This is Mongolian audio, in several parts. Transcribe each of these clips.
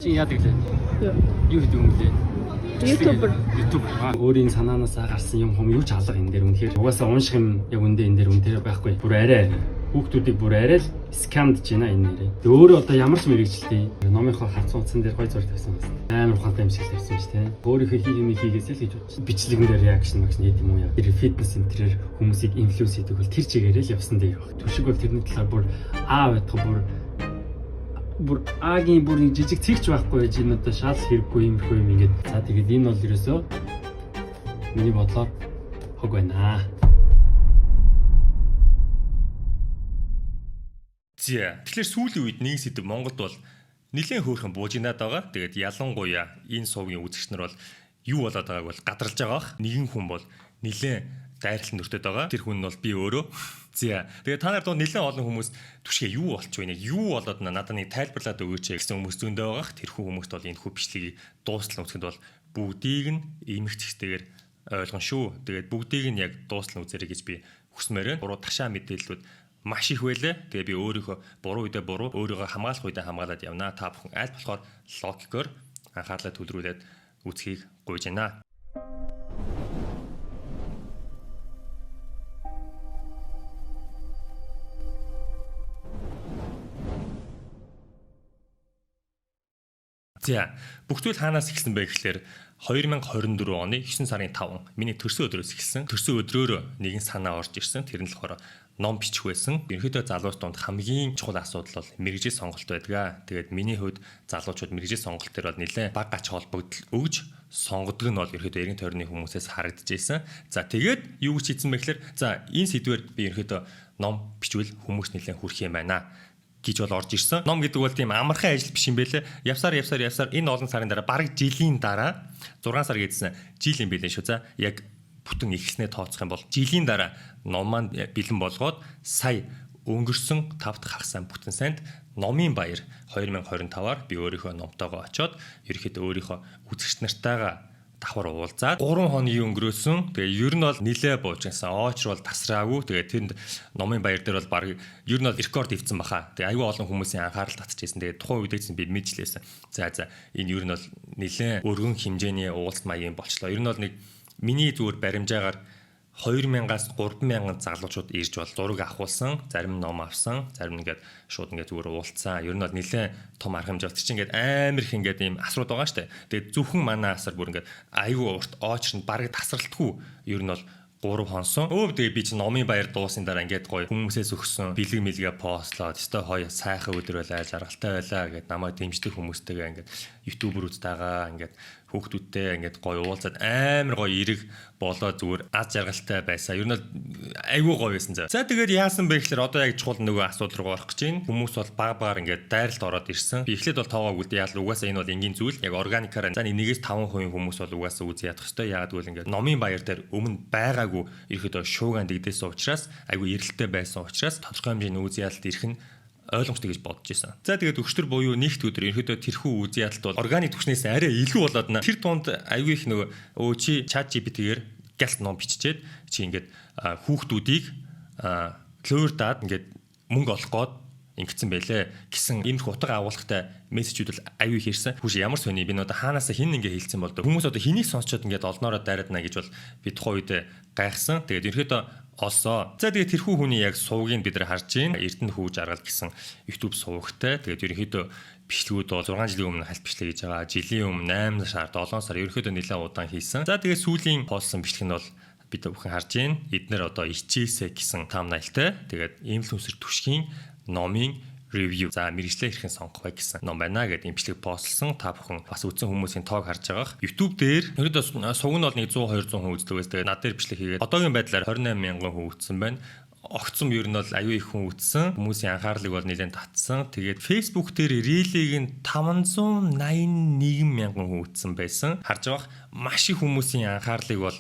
Чи яадаг лээ? Юу гэдэг юм бэ? YouTuber. Өөрийн санаанаасаа гарсан юм юм юу ч алга энэ дээр үнэхээр угаасаа унших юм яг үндэ энэ дээр үнэхээр байхгүй. Бүр арай хүүхдүүдийг бүр арай л скамдж байна энэ нэрээ. Тэг өөрөө одоо ямар ч мэрэгчлээ номынхоо хавцсан утсан дээр гой зураг тавьсан байсан. Амар ухаантай юм шиг тавьсан шүү дээ. Өөрийнхөө хийх юм хийгээсэй л гэж бодчих. Бичлэгэн дээр реакшн магш нийт юм уу яа. Тэр фитнес энтрээр хүмүүсийг инфлюенс хийдэг бол тэр чигээрээ л явсан дээр баг. Түшиг бол тэрний талаар бүр байтга бүр агийн бүр жижиг цэгч байхгүй байж энэ одоо шал хэрэггүй юмрхүү юм ингээд. За тэгээд энэ бол ерөөсөө миний бодлоор хог байна. Тэгэхээр сүүлийн үед нэг сэдв Монголд бол нэлээд хөөрхөн буужинаад байгаа. Тэгээд ялангуяа энэ сувгийн үзэгч нар бол юу болоод байгааг бол гадарлаж байгаа. Нэгэн хүн бол нэлээд дайралтанд өртөд байгаа. Тэр хүн нь бол би өөрөө. Тэгээд та нар доо нэлээд олон хүмүүс түшгээ юу болчих вэ? Юу болоод надад нэг тайлбарлаад өгөөч гэсэн хүмүүс зөндөө байгаа. Тэрхүү хүмүүст бол энэ хүү бичлэгийг дуустал үзэхэд бол бүгдийг нь эмгэгчтэйгээр ойлгон шүү. Тэгээд бүгдийг нь яг дуустал үзээрэй гэж би хүсмээр байна. Буруу ташаа мэдээллүүд маш их байлаа. Тэгээ би өөрийнхөө буруу үедээ буруу, өөрийгөө хамгаалах үедээ хамгаалаад явнаа. Та бүхэн аль болохоор логикоор анхаарлаа төвлөрүүлээд үзхийг гуйж байна. Бүх зүйл хаанаас эхэлсэн бэ гэхлээр 2024 оны 9 сарын 5 миний төрсөн өдрөөс эхэлсэн. Төрсөн өдрөөр нэгэн санаа орж ирсэн. Тэр нь болохоор ном бичих байсан. Ерөнхийдөө залуус донд хамгийн чухал асуудал бол мэргэжил сонголт байдаг. Тэгээд миний хувьд залуучууд мэргэжил сонголт төр бол нэлээд бага ач холбогдол өгж сонгодог нь бол ерөнхийдөө эргэн тойрны хүмүүсээс харагдаж байсан. За тэгээд юу гэж хэлсэн бэ гэхлээр энэ сэдвээр би ерөнхийдөө ном бичвэл хүмүүс нэлээд хүрх юм байна гэж бол орж ирсэн. Ном гэдэг бол тийм амархан ажил биш юм байлээ. Явсаар энэ олон сарын дараа бараг жилийн дараа 6 сар гэдсэн жил юм байлээ шүү. За яг бүтэн эхлснээ тооцох юм бол жилийн дараа ном маань бэлэн болгоод сая өнгөрсөн 5 дахь хагас бүтэн санд Номын Баяр 2025-аар би өөрийнхөө номтойгоо очоод ерөөхдөө өөрийнхөө үзэгч нартайгаа давхар уулзаад 3 хоногийн өнгөрөөсөн. Тэгээ ер нь бол нилээ буужсан. Очр бол тасраагүй. Тэгээ тэнд Номын Баяр дээр бол баг ер нь бол рекорд ивцэн баха. Тэгээ аюу олон хүмүүсийн анхаарал татчихсан. Тэгээ тухайн үедээс би мэдчихлээсэн. За энэ ер нь бол нилээ өргөн хэмжээний уулзалт маягийн болчлоо. Ер нь бол нэг миний зүгээр баримжаагаар 2000-аас 3000 залуучууд ирж бол зураг авахулсан, зарим ном авсан, зарим ингээд шууд ингээд зүгээр уулцсан. Ер нь бол нэлээд том арга хэмжээ болчих чинь ингээд амар их ингээд ийм асрууд байгаа штэ. Тэгээд зөвхөн манай асар бүр ингээд аюу урт оочрнд бараг тасралтгүй ер нь бол 3 хонсон. Тэгээ би чи Номын Баяр дуусын дараа ингээд гоё хүмүүсээс өгсөн бэлэг мэлгээ постлоод өстой гоё сайхан өдөр байлаа, жаргалтай байлаа гэд намайг дэмждэг хүмүүстэйгээ ингээд ютуберуудтайгаа ингээд хүүхдүүдтэй ингээд гоё уулзаад амар гоё эрэг болоо зүгээр аз жаргалтай байсан. Ер нь айгүй гоё байсан заа. За тэгээд яасан бэ гэхээр одоо яг чухал нөгөө асуудал руу орох гэж байна. Хүмүүс бол баг ингээд дайралт ороод ирсэн. Би эхлээд бол тоогоо үлдээ яал угаасаа энэ бол энгийн зүйл. Яг органикаар за 1-5% хүмүүс бол угаасаа үгүй ядах ёстой. Яагаад гэвэл ингээд Номын Баяр дээр өмнө байгаагүй ерөөдөө шууган дэгдээсэн учраас айгүй эрэлттэй байсан учраас тодорхой хэмжээний үгүй ядалт ирэх нь ойлгомжтой гэж бодож байсан. За тэгээд өгчтөр буюу нэгт өдөр ерөөдөө тэрхүү үгүй ядалт бол органик түвшнээс арай илүү болоод тэр тунд айгүй их нөгөө чи чат GPT-гээр галт ном биччихээд чи ингээд хүүхдүүдийг клөр даад ингээд мөнгө олох гээд ингэсэн байлээ гэсэн иймэрхүү утга агуулгатай мессежүүд бол аюу их ирсэн. Хүүш ямар сони би одоо хаанаас хин ингээ хэлсэн бол хүмүүс одоо хэнийг сонсчод ингээд олноороо дайраад наа гэж бол би тухайн үед гайхсан. Тэгээд ерөөдөө олсоо. За тэгээд тэрхүү хүний яг сувгийг бид нар харж байна. Эрдэнэ хүү жаргал гэсэн YouTube сувгтай. Тэгээд ерөөдөө бичлэгүүд бол 6 жилийн өмнө хальт бичлэг хийж байгаа. Жилийн өмнө 8 сар 7 сар ерөөдөө нэлээд удаан хийсэн. За тэгээд сүүлийн постсон бичлэг нь бол бид бүхэн харж байна. Эднэр одоо ичээсэ гэсэн thumbnailтай. Тэгээд инфлюенсер түшгийн номын review. За мэргэжлээ хэрхэн сонгох вэ гэсэн ном байна гэдэг имжлэг постлсон. Та бүхэн бас үзсэн хүмүүсийн тоог харж байгаа. YouTube дээр ерөөдөө суг нь бол 100-200 хүн үздэг байсан. Тэгээд над дээр бичлэг хийгээд одоогийн байдлаар 28,000 хүн үзсэн байна. Огцом ер нь бол аюу их хүн үзсэн. Хүмүүсийн анхаарлыг бол нэлээд татсан. Тэгээд Facebook дээр рилийг нь 581,000 хүн үзсэн байсан. Харж байгаа маш их хүмүүсийн анхаарлыг бол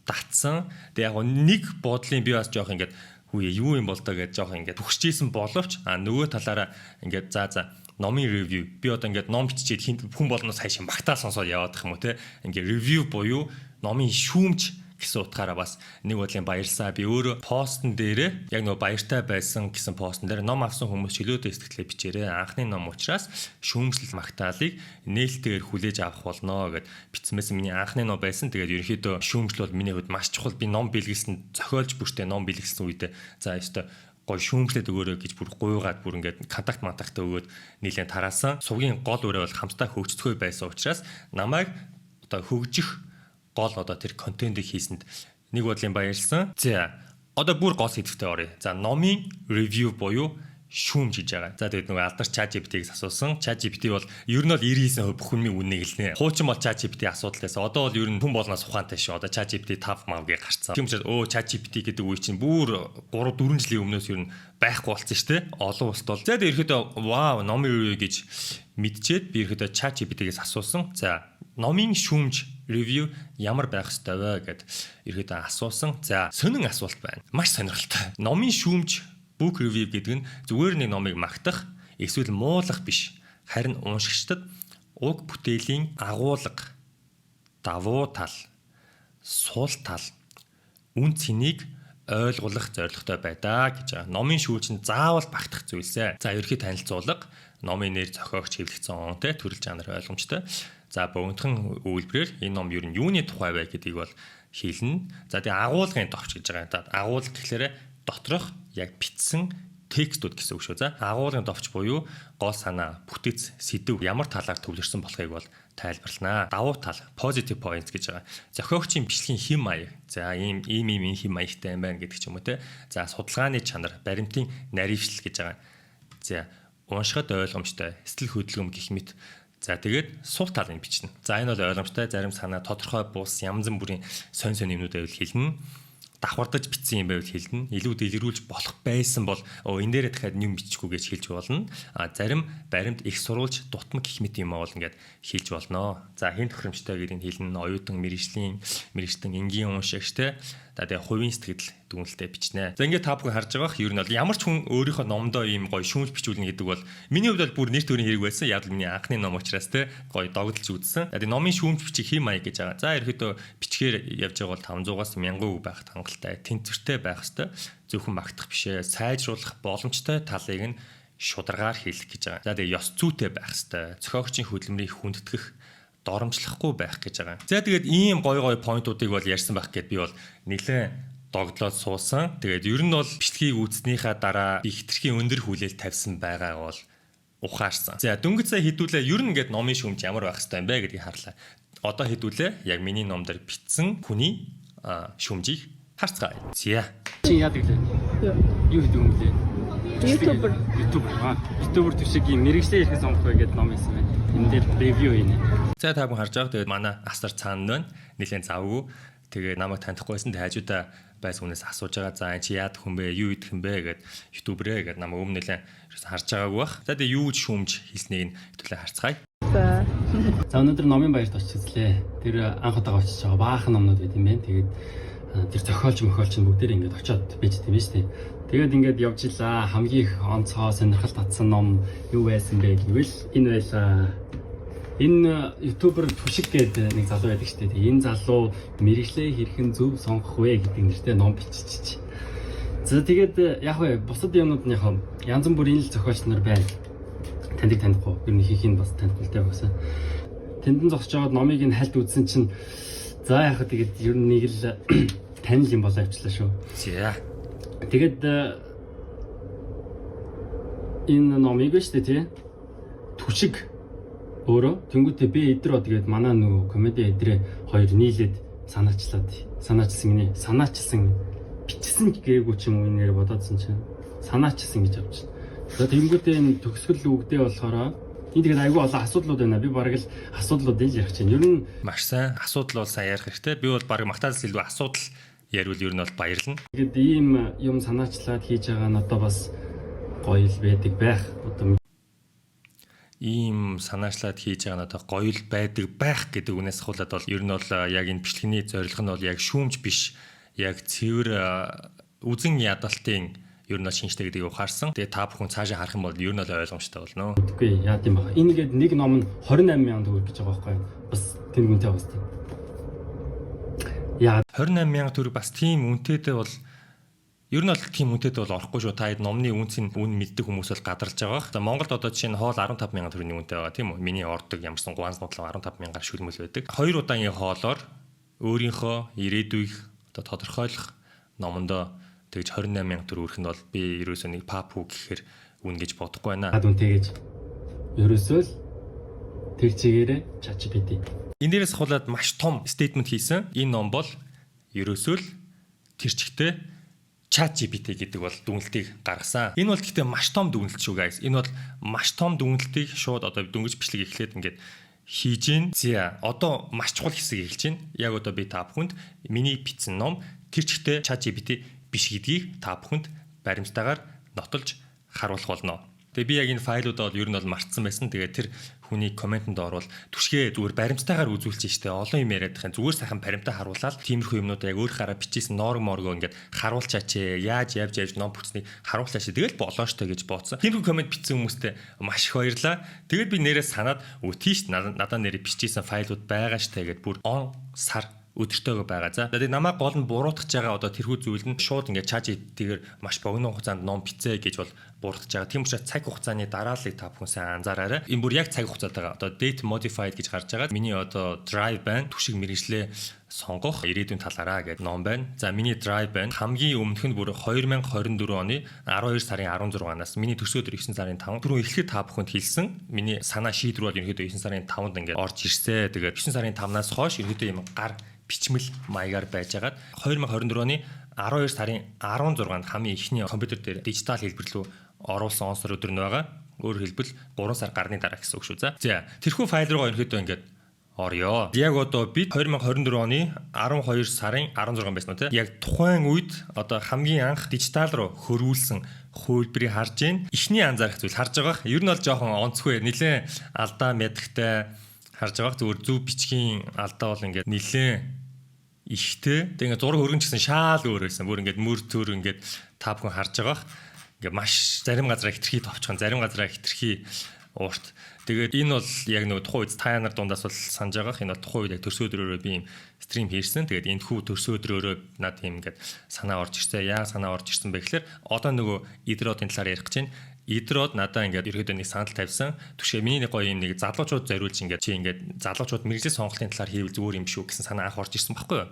татсан. Тэгээд яг нэг бодлын би бас жоох ингээд хүү юу юм бол таа гэж жоох ингээд төгсчихсэн боловч нөгөө талаараа ингээд за номын ревю би одоо ингээд ном биччихээд хүн болноос хайшин багтаа сонсоод яваад их юм уу те ингээд ревю буюу номын шүүмж гэсэн утгаараа бас нэг бодлын баярлсаа. Би өөрөө постн дээрээ яг нөгөө баяртай байсан гэсэн постн дээр ном авсан хүмүүс чөлөөтэй сэтгэлээ бичээрэй. Анхны ном учраас шүүмжлэл магтаалыг нээлттэйгээр хүлээж авах болно гэд бичсэнээс миний анхны ном байсан. Тэгээд ерөнхийдөө шүүмжлэл бол миний хувьд маш чухал. Би ном бэлгэлсэн зохиолч бүртээ ном бэлгэлсэн үедээ за ёстой гой шүүмжлээд өгөөрэй гэж бүр гуйгаад бүр ингээд контакт мантагтаа өгөөд нийлэн тараасан. Сувгийн гол үрээ бол хамтдаа хөгжцгөө байсан учраас намайг одоо хөгжих гол одоо тэр контентыг хийсэнд нэг бодлын баярлсан. За одоо бүр гол сэдвтэ оръё. За номын ревю буюу шүүмж хийж байгаа. За тэгээд нөгөө алдарч ChatGPT-г асуусан. ChatGPT бол ер нь бол 99% бүх хүнийн үннийг хэлнэ. Хуучин бол ChatGPT асуудал байсан. Одоо бол ер нь хүн болноос ухаантай шүү. Одоо ChatGPT 5 мавыг гарцсан. Тийм учраас ChatGPT гэдэг үе чинь бүр 3 4 жилийн өмнөөс ер нь байхгүй болсон шүү дээ. Олон улсад бол. За тэгээд ерөөдөө вау номын ревю гэж мэдчихэд би ерөөдөө ChatGPT-гээс асуусан. За номын шүүмж ревю ямар байх ёстой вэ гэд ерөөдөө асуусан. За сонин асуулт байна. Маш сонирхолтой. Номын шүүмж book review гэдэг нь зүгээр нэг номыг магтах, эсвэл муулах биш. Харин уншигчдад уг бүтээлийн агуулга, давуу тал, сул тал, үн цэнийг ойлгуулах зорилготой байдаа гэж байгаа. Номын шүүмж нь заавал багтах зүйлсээ. За ерөнхий танилцуулга, номын нэр, зохиогч, хэвлэгдсэн он, төрөл жанр ойлгомжтой. За богинохон үйлбэрээр энэ ном ер нь юуны тухай вэ гэдгийг бол хэлнэ. За тэгээ агуулгын товч гэж байгаа. Агуулга гэхлээрэ доторх яг бичсэн текстүүд гэсэн үг шүү. За агуулгын товч буюу гол санаа, бүтэц, сэдв ямар талаар төвлөрсөн болохыг бол тайлбарлана. Давуу тал, positive points гэж байгаа. Зохиогчийн бичлэгийн хэм маяг. За ийм хэм маягтай юм байна гэдэг ч юм уу те. За судалгааны чанар, баримтын наривчлал гэж байгаа. За уншихад ойлгомжтой, сэтгэл хөдлөм гэх мэт. За тэгээд сул талыг бичнэ. За энэ бол ойлгомжтой, зарим санаа тодорхой бус янз бүрийн сонь юмнуудыг хэлнэ. Давхардаж бичсэн юм байвал хэлнэ. Илүү дэлгэрүүлж болох байсан бол энэ дээрээ дахиад юм бичихгүй гэж хэлж болно. Зарим баримт их сурвалж дутмаг гэх мэт юм бол ингээд хэлж болно. За хэн тохиромжтой гэдгийг хэлнэ. Оюутан мэрэгжлийн энгийн уншигчтэй тэгээ хувийн сэтгэл дүгнэлтэд бичнэ. За ингээд та бүхэн харж байгаах ер нь бол ямар ч хүн өөрийнхөө номдоо ийм гоё шүүмж бичүүлнэ гэдэг бол миний хувьд бол бүр нэр төрийн хэрэг байсан. Яг л миний анхны ном учраас те гоё догдолж үзсэн. Тэгээ номын шүүмж бичих хэм маяг гэж байгаа. За ерөөдөө бичгээр явж байгаа бол 500-аас 1000 үг байх хангалттай, тэнцвэртэй байх хэвээр зөвхөн магтах бишээ. Сайжруулах боломжтой талыг нь шударгаар хэлэх гэж байгаа. За тэгээ ёс зүйтэй байх хэвээр. Зохиогчийн хөдөлмөрийг хүндэтгэх доромжлохгүй байх гэж байгаа. За тэгээд ийм гой поинтуудыг бол ярьсан байх гэд би бол нэлээд догдлоод суусан. Тэгээд ер нь бол бичлэгийг үүснийхаа дараа би хитрхийн өндөр хүлээл тавьсан байгааг бол ухаарсан. За дөнгөж сая хэдүүлээ ер нь ингээд номын шүүмж ямар байх хэвээр юм бэ гэдгийг харлаа. Одоо хэдүүлээ яг миний ном дээр бичсэн хүний шүүмжийг харцгаая. За. Чи яадаг лээ? Юу гэдэг юм бэ? YouTuber. YouTuber төшиг юм мэрэгчлээ ирэхээс сонгох вэ гэдэг ном байсан байна. Энэ дээр ревюийнэ. За та бүхэн харж байгаа. Тэгээд манай Асар цаана байна. Нилээн завгүй. Тэгээд намайг танихгүйсэн хажуудаа байсан хүнээс асууж байгаа. За энэ чи яад хүн бэ? Юу идэх юм бэ гэд YouTuber-ээ гэд намайг өмнө нилээн харж байгаагүй бах. За тэгээд юу гэж шүүмж хэлснийг нь хэвлээ харцгаая. За өнөөдөр номын баярт очижлээ. Тэр анх удаа очиж байгаа баахан номнууд байт юм байна. Тэгээд тэр зохиолч бүгдээр ингээд очиод бичдэг юм шүү дээ. Тэгээд ингээд явж илаа. Хамгийн их онцгой сонирхол татсан ном юу байсан бэ гэвэл энэ байлаа. Энэ ютубер Түшиг гэдэг нэг залуу байдаг шүү дээ. Энэ залуу мэрэгчлээ хэрхэн зөв сонгох вэ гэдэг нэртэй ном биччихэж. За тэгээд яг вэ бусад юмнууд нь яг янз бүрийн л зохиолч нар байна. Танихгүй. Ер нь хийх нь бас танилтай байсан. Тэндэн зогсож байгаад номыг нь хальт үзсэн чинь за яг тэгээд ер нь нэг л танил юм болоо авчлаа шүү. За. Тэгээд энэ номыг биш тий Түшиг өөрөө тэнгуүтээ би эдрөө тэгээд манай нөгөө комеди эдрээ хоёр нийлээд санаачилсан бичсэн гээгүй ч юм уу нэр бодоодсон чинь санаачилсан гэж авч. За тэнгуүтээ энэ төгсгөл үгдээ болохоор энэ тэгээд айгүй олон асуудлууд байна. Би бараг л асуудлуудыг ярих чинь. Ер нь маш сайн асуудал бол сайн ярих хэрэгтэй. Би бол бараг магтаалс илүү асуудал ярил ер нь бол баярлна. Тэгээд ийм юм санаачлаад хийж байгаа нь одоо бас гоё л байдаг байх. Одоо ийм санаачлаад хийж байгаа нь одоо гоё л байдаг байх гэдэг үгнээс хавуулаад бол ер нь бол яг энэ бичлэгийн зорилго нь бол яг шүүмж биш. Яг цэвэр үзэн ядалтын ер нь шинжтэй гэдгийг ухаарсан. Тэгээ та бүхэн цаашаа харах юм бол ер нь л ойлгомжтой болно. Үгүй яа гэм баг. Энэ гээд нэг ном нь 28,000 төгрөг гэж байгаа байхгүй юу? Бас тэр үнэтэй бас тийм. Яагаад 28,000 төгрөг бас тийм үнэтэйдээ бол ер нь бол тийм үнэтэйдээ бол орохгүй шүү. Та хэд номны үнцийн үн мэддэг хүмүүс бол гадарлаж байгаа. За Монголд одоо жишээ нь хоол 15,000 төгрөгийн үнэтэй байгаа тийм үү? Миний ордог ямарсан гуанз нотлоо 15,000-аар шүлмэл байдаг. 2 удаагийн хоолоор өөрийнхөө ирээдүйг одоо тодорхойлох номондоо тэгж 28,000 төгрөг өрөх нь бол би ерөөсөө нэг папу гэхээр үн гэж бодохгүй байна. үнэтэй гэж ерөөсөө л тэр чигээрээ ChatGPT. Энэ дээрээс хавуулаад маш том стейтмент хийсэн. Энэ ном бол ерөөсөө л тэр чигтээ ChatGPT гэдэг бол дүгнэлтийг гаргасан. Энэ бол гэхдээ маш том дүгнэлт шүү guys. Энэ бол маш том дүгнэлтийг шууд одоо дөнгөж бичлэг эхлээд ингээд хийж гин. За одоо маш чухал хэсэг эхэлж гин. Яг одоо би та бүхэнд миний бичсэн ном тэр чигтээ ChatGPT биш гэдгийг та бүхэнд баримтаагаар нотолж харуулах болно. Тэгээ би яг энэ файлуудаа бол ер нь бол мартсан байсан. Тэгээ тэр хүний комментэнд орвол түшгээ зүгээр баримтаагаар үзүүлчих штэ. Олон юм яриад байгаа. Зүгээр сайхан баримтаа харуулаад тиймэрхүү юмнуудаа яг өөр хараа бичсэн норм морго ингээд харуулчаач яаж явж ном бүтснийг харуулчаач. Тэгэл болоо штэ гэж бодсон. Тиймэрхүү коммент бичсэн хүмүүстээ маш их баярлаа. Тэгээд би нэрээ санаад тийш надаа нэрээ бичсэн файлууд байгаа штэ гэд бүр он сар өдөртөөгөө байгаа. За тэгээд намайг гол нь буруутгаж байгаа одоо тэрхүү зүйл нь шууд ингээд ChatGPT-гээр маш богино хугацаанд ном бичээ гэж бол буруутгаж байгаа. Тийм учраас цаг хугацааны дарааллыг та бүхэн сайн анзаараарай. Энэ бүр яг цаг хугацаад байгаа. Одоо date modified гэж гарч байгаа. Миний одоо drive байна. Түшиг мэргэжлээ сонгох ирээдүйн талаараа гэдэг ном байна. За миний drive байна. Хамгийн өмнөх нь бүр 2024 оны 12 сарын 16-наас миний төсөө өдөр 9 сарын 5 түрүү эхлэхэд та бүхэнд хэлсэн. Миний санаа шийдвэр бол ерөнхийдөө 9 сарын 5-нд ингээд орж ирсэ. Тэгээд 9 сарын 5-наас хойш ерөнхийдөө юм гар бичмэл маягаар байжгаад 2024 оны 12 сарын 16-нд хамгийн ихний компьютер дээр дижитал хэлбэр рүү оруулсан онцлог өдөр нь байгаа. Өөрөөр хэлбэл 3 сар гарны дараа гэсэн үг шүү. За тэрхүү файл руугаа ерөнхийдөө ингээд орё. Яг одоо бид 2024 оны 12 сарын 16 байсан уу те? Яг тухайн үед одоо хамгийн анх дижитал руу хөрвүүлсэн хөлбөрийг харж гин. Эхний анзаарах зүйл харж байгаа. Ер нь бол жоохон онцгүй нэлээ алдаа мэдхтэй харж байгаа. Зүгээр зөв бичгийн алдаа бол ингээд нэлээ ихтэй. Тэгээ ингээд зураг өргөн гэсэн шаал өөр байсан. Бүр ингээд мөр төр ингээд та бүхэн харж байгаа. Ингээд маш зарим газараа хитрхий товчхон, зарим газараа хитрхий уурт. Тэгээд энэ бол яг нэг тухайн үед та нар дундаас бол санаж байгаа. Энэ бол тухайн үед яг төрсөн өдрөөрөө би юм стрим хийсэн. Тэгээд энэ хүү төрсөн өдрөөрөө над тийм ингээд санаа орж ирсэн. Яа санаа орж ирсэн бэ гэхээр одоо нөгөө идродын талаар ярих гэж байна. Идрод надаа ингээд ерөөдөө нэг санал тавьсан. Түшээ миний нэг гоё юм нэг залуучууд зориулж ингээд чи ингээд залуучууд мэрэгжлийн сонголтын талаар хийвэл зүгээр юм шүү гэсэн санаа анх орж ирсэн байхгүй юу?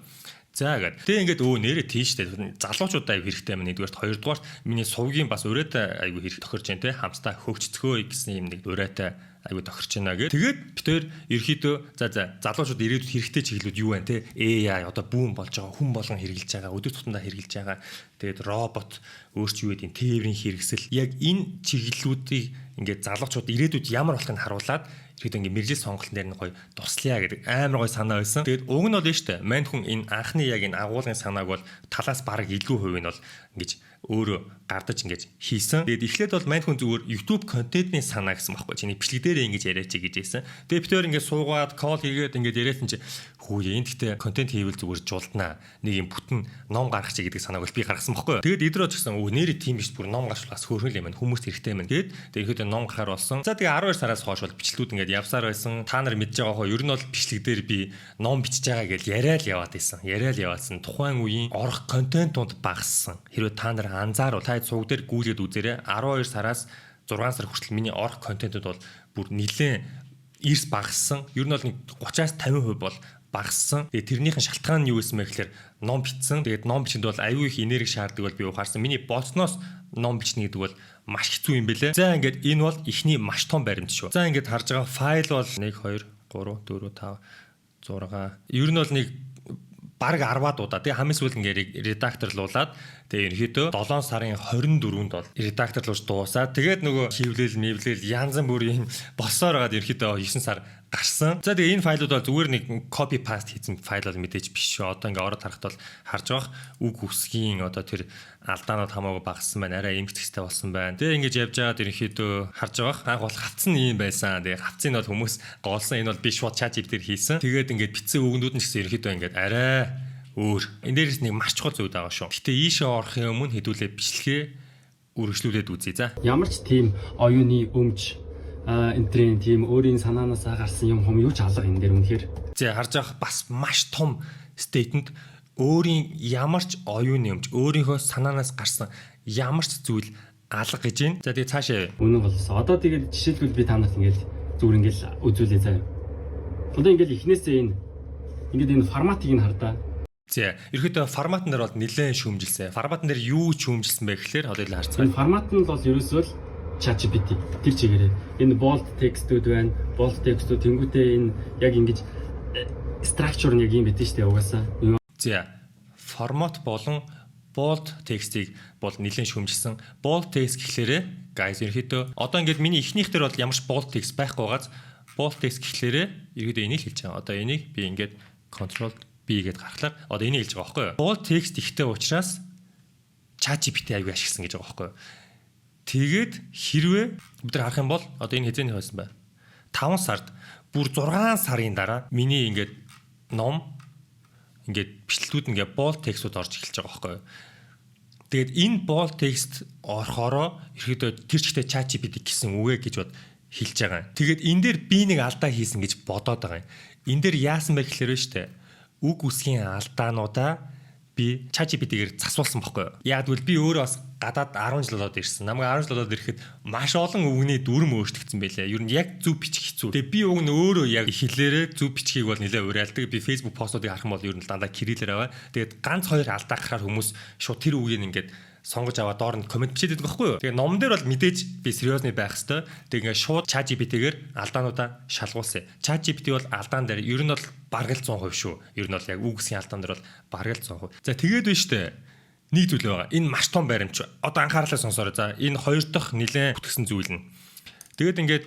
За гэдэг. Тэгээ ингээд нэрээ тийштэй залуучууд аяг хэрэгтэй юм нэгдүгээрт хоёрдугаарт миний сувгийн бас урайтай аяг хэрэг тохирч जैन те хамтдаа хөгжцгөө гэсэн юм нэг урайтай аяг тохирч байна гэх. Тэгээд битээр ерхийдөө за залуучууд ирээдүйд хэрэгтэй чиглэлүүд юу вэ те? AI одоо бүүн болж байгаа хүн болгон хэрэгжилж байгаа өдөр тутамдаа хэрэгжилж байгаа. Тэгээд робот өөрч юу гэдэг тээврийн хэрэгсэл яг энэ чиглэлүүдийг ингээд залуучууд ирээдүйд ямар болохыг харуулад ихэд ингээ мэрэгжил сонголтын дээр нь гоё туслая гэдэг амар гоё санаа байсан. Тэгээд уг нь бол нь штэ мань хүн энэ анхны яг энэ агуулгын санааг бол талаас бараг илүү хувь нь бол ингэж өөрөө гардаж ингэж хийсэн. Тэгээд эхлээд бол мань хүн зүгээр YouTube контентын санаа гэсэн байхгүй чиний бичлэг дээрээ ингэж яриач гэж хэлсэн. Тэгээд битээр ингэ суугаад кол хийгээд ингэж яриасан чи хүү энэ гэхдээ контент хийвэл зүгээр жуулднаа. Нэг юм бүтэн ном гаргах чи гэдэг санааг бол би гаргасан байхгүй. Тэгээд идрөөч гэсэн нэрээ тийм биш бүр ном гаргахлаас хөөрхөн юм байна. Хүмүүст хэрэгтэй юм. Тэгээд ихэд ном гарахаар болсон. За тэгээд 12 сараас хойш бол бичлэгүүд ингэ явсаар байсан. Та нар мэдж байгаа хоо ер нь бол бичлэг дээр би ном бичиж байгаа гэж яриад яваад байсан. Яриад яваадсан. Тухайн үеийн орох контентууд багассан. Хэрвээ та нар анзаарвал та цуг дээр гүйлгээд үзээрэй. 12 сараас 6 сар хүртэл миний орох контентууд бол бүр нэлээд эрс багассан. Ер нь бол 30-аас 50% бол багассан. Тэгээ тэрнийхэн шалтгаан нь юу гэсэн бэ гэхээр ном бичсэн. Тэгээд ном бичинд бол аюу их энерги шаарддаг бол би ухаарсан. Миний боцноос ном бичнэ гэдэг бол маш хэцүү юм бэлээ. За ингээд энэ бол ихний маш том баримт шүү. За ингээд харж байгаа файл бол 1 2 3 4 5 6 ер нь бол нэг бараг 10-аад удаа тэгээ хамгийн сүүл ингээ редакторлуулаад тэгээ ерөөдөө 7 сарын 24-нд бол редакторлуулж дуусаад тэгээд нөгөө хевлэл мэвлэл янз бүрийн босоор гаад ерөөдөө 9 сар гарсан. За тэгээ энэ файлууд бол зүгээр нэг copy paste хийсэн файл бол мэдээж биш шүү. Одоо ингээ ороод харахад бол харж байгаа үг үсгийн одоо тэр алдаанууд хамаагүй багассан байна. Арай эмгэгтэй болсон байна. Тэгээ ингэж явж байгаад ерөөдөө харж байгаа. Анх бол хавцсан юм байсан. Тэгээ хавцын бол хүмүүс голсон. Энэ бол би шууд ChatGPT-ээр хийсэн. Тэгээд ингээд битсэн үгнүүд нь гэсэн ерөөдөө ингээд арай өөр. Энэ дээрээс нэг маш чухал зүйл байгаа шүү. Гэтэ ийшээ орохын өмнө хэдүүлээ бичлэгээ үргэлжлүүлээд үзье. За. Ямар ч тийм оюуны өмч энтрийн тийм өөрийн санаанаас гарсан юм юм юу ч алга энэ дээр үнэхээр. За харж байгаа бас маш том стейтмент өөрийн ямар ч оюун нэмж өөрийнхөө санаанаас гарсан ямар ч зүйл алга гэж байна. За тэгээ цаашаа Үнэн болсон. Одоо тэгээд жишээлбэл би та нарт ингээд зүгээр ингээд үзүүлээ заяа. Одоо ингээд эхнээсээ энэ форматыг нь хардаа. за ерөөдөө форматн дээр бол нэлээд шүүмжилсэн. Форматн дээр юу шүүмжилсэн бэ гэхээр одоо л харцгаая. Энэ формат нь бол ерөөсөө л ChatGPT тэр чигээрээ энэ bold текстүүд байна. Bold текстүүд тэнгуүтээ энэ яг ингэж structure нь яг юм битэн штэ угаасаа. За формат болон bold текстийг бол нэлээд шүүмжилсэн. Bold text гэхлээрээ guys ерөөдөө одоо ингээд миний эхнийх дээр бол ямар ч bold text байхгүй байгаас bold text гэхлээрээ ерөөдөө энийг хэлж байгаа. Одоо энийг би ингээд control B гэдээ гаргахлаар одоо энийг хэлж байгаа байхгүй юу? Bold text ихтэй учраас ChatGPT аягүй ашигласан гэж байгаа байхгүй юу? Тэгээд хэрвээ бид нар харах юм бол одоо энэ хэзээний хойсон бай. 5 сард бүр 6 сарын дараа миний ингээд ном ингээд бичлэгүүд ингээд bold текстүүд орж эхэлж байгаа байхгүй юу? Тэгээд энэ bold text орохороо ерөөдөө тэр чигтээ ChatGPT гэсэн үгээ гэж бод хэлж байгаа. Тэгээд энэ дээр би нэг алдаа хийсэн гэж бодоод байгаа юм. Энэ дээр яасан бэ гэхээр штэ үг үсгийн алдаануудаа би ChatGPT-гээр засуулсан байхгүй юу? Яг тэгвэл би өөрөө бас гадаад 10 жил болоод ирсэн. Намайг 10 жил болоод ирэхэд маш олон үгний дүрм өөрчлөгдсөн байлээ. Ер нь яг зөв бичих хэцүү. Тэгээ би үг нь өөрөө яг хэлээрээ зөв бичгийг бол нэлээ уриалдаг. Би Facebook постуудыг харах юм бол ер нь дандаа кириллээр аваа. Тэгээд ганц хоёр алдаа гарахаар хүмүүс шууд тэр үгийг ингээд сонгож аваад доор нь комент бичээд байдаг байхгүй юу? Тэгээ номон дээр бол мэдээж би сериусны байх хэвээр. Тэгээ ингээд шууд ChatGPT-гээр алдаануудаа шалгуулсан. ChatGPT бол алдаан дээр ер нь бол бараг л 100% шүү. Ер нь бол яг үг гэсэн алдаан дээр бол бараг л 100%. За тэгээд байна штэ. Нэг зүйл байгаа. Энэ маш том баримт. Одоо анхаарлаа сонсоорой. За энэ хоёр дахь нэлээд бүтгсэн зүйл нь. Тэгээд ингээд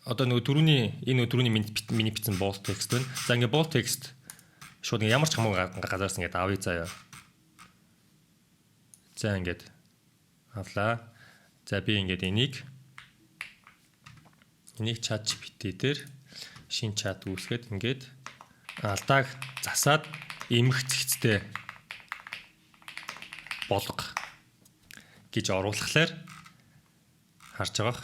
одоо нөгөө түрүүний миний бичсэн bold text байна. За ингээд bold text шууд ямар ч хамаагүй газраас ингээд авъя заяа. За ингээд авлаа. За би ингээд энийг ChatGPT дээр шин чат үүсгээд ингээд алдааг засаад эмх цэгцтэй болго гэж оруулахлаар харж байгаа.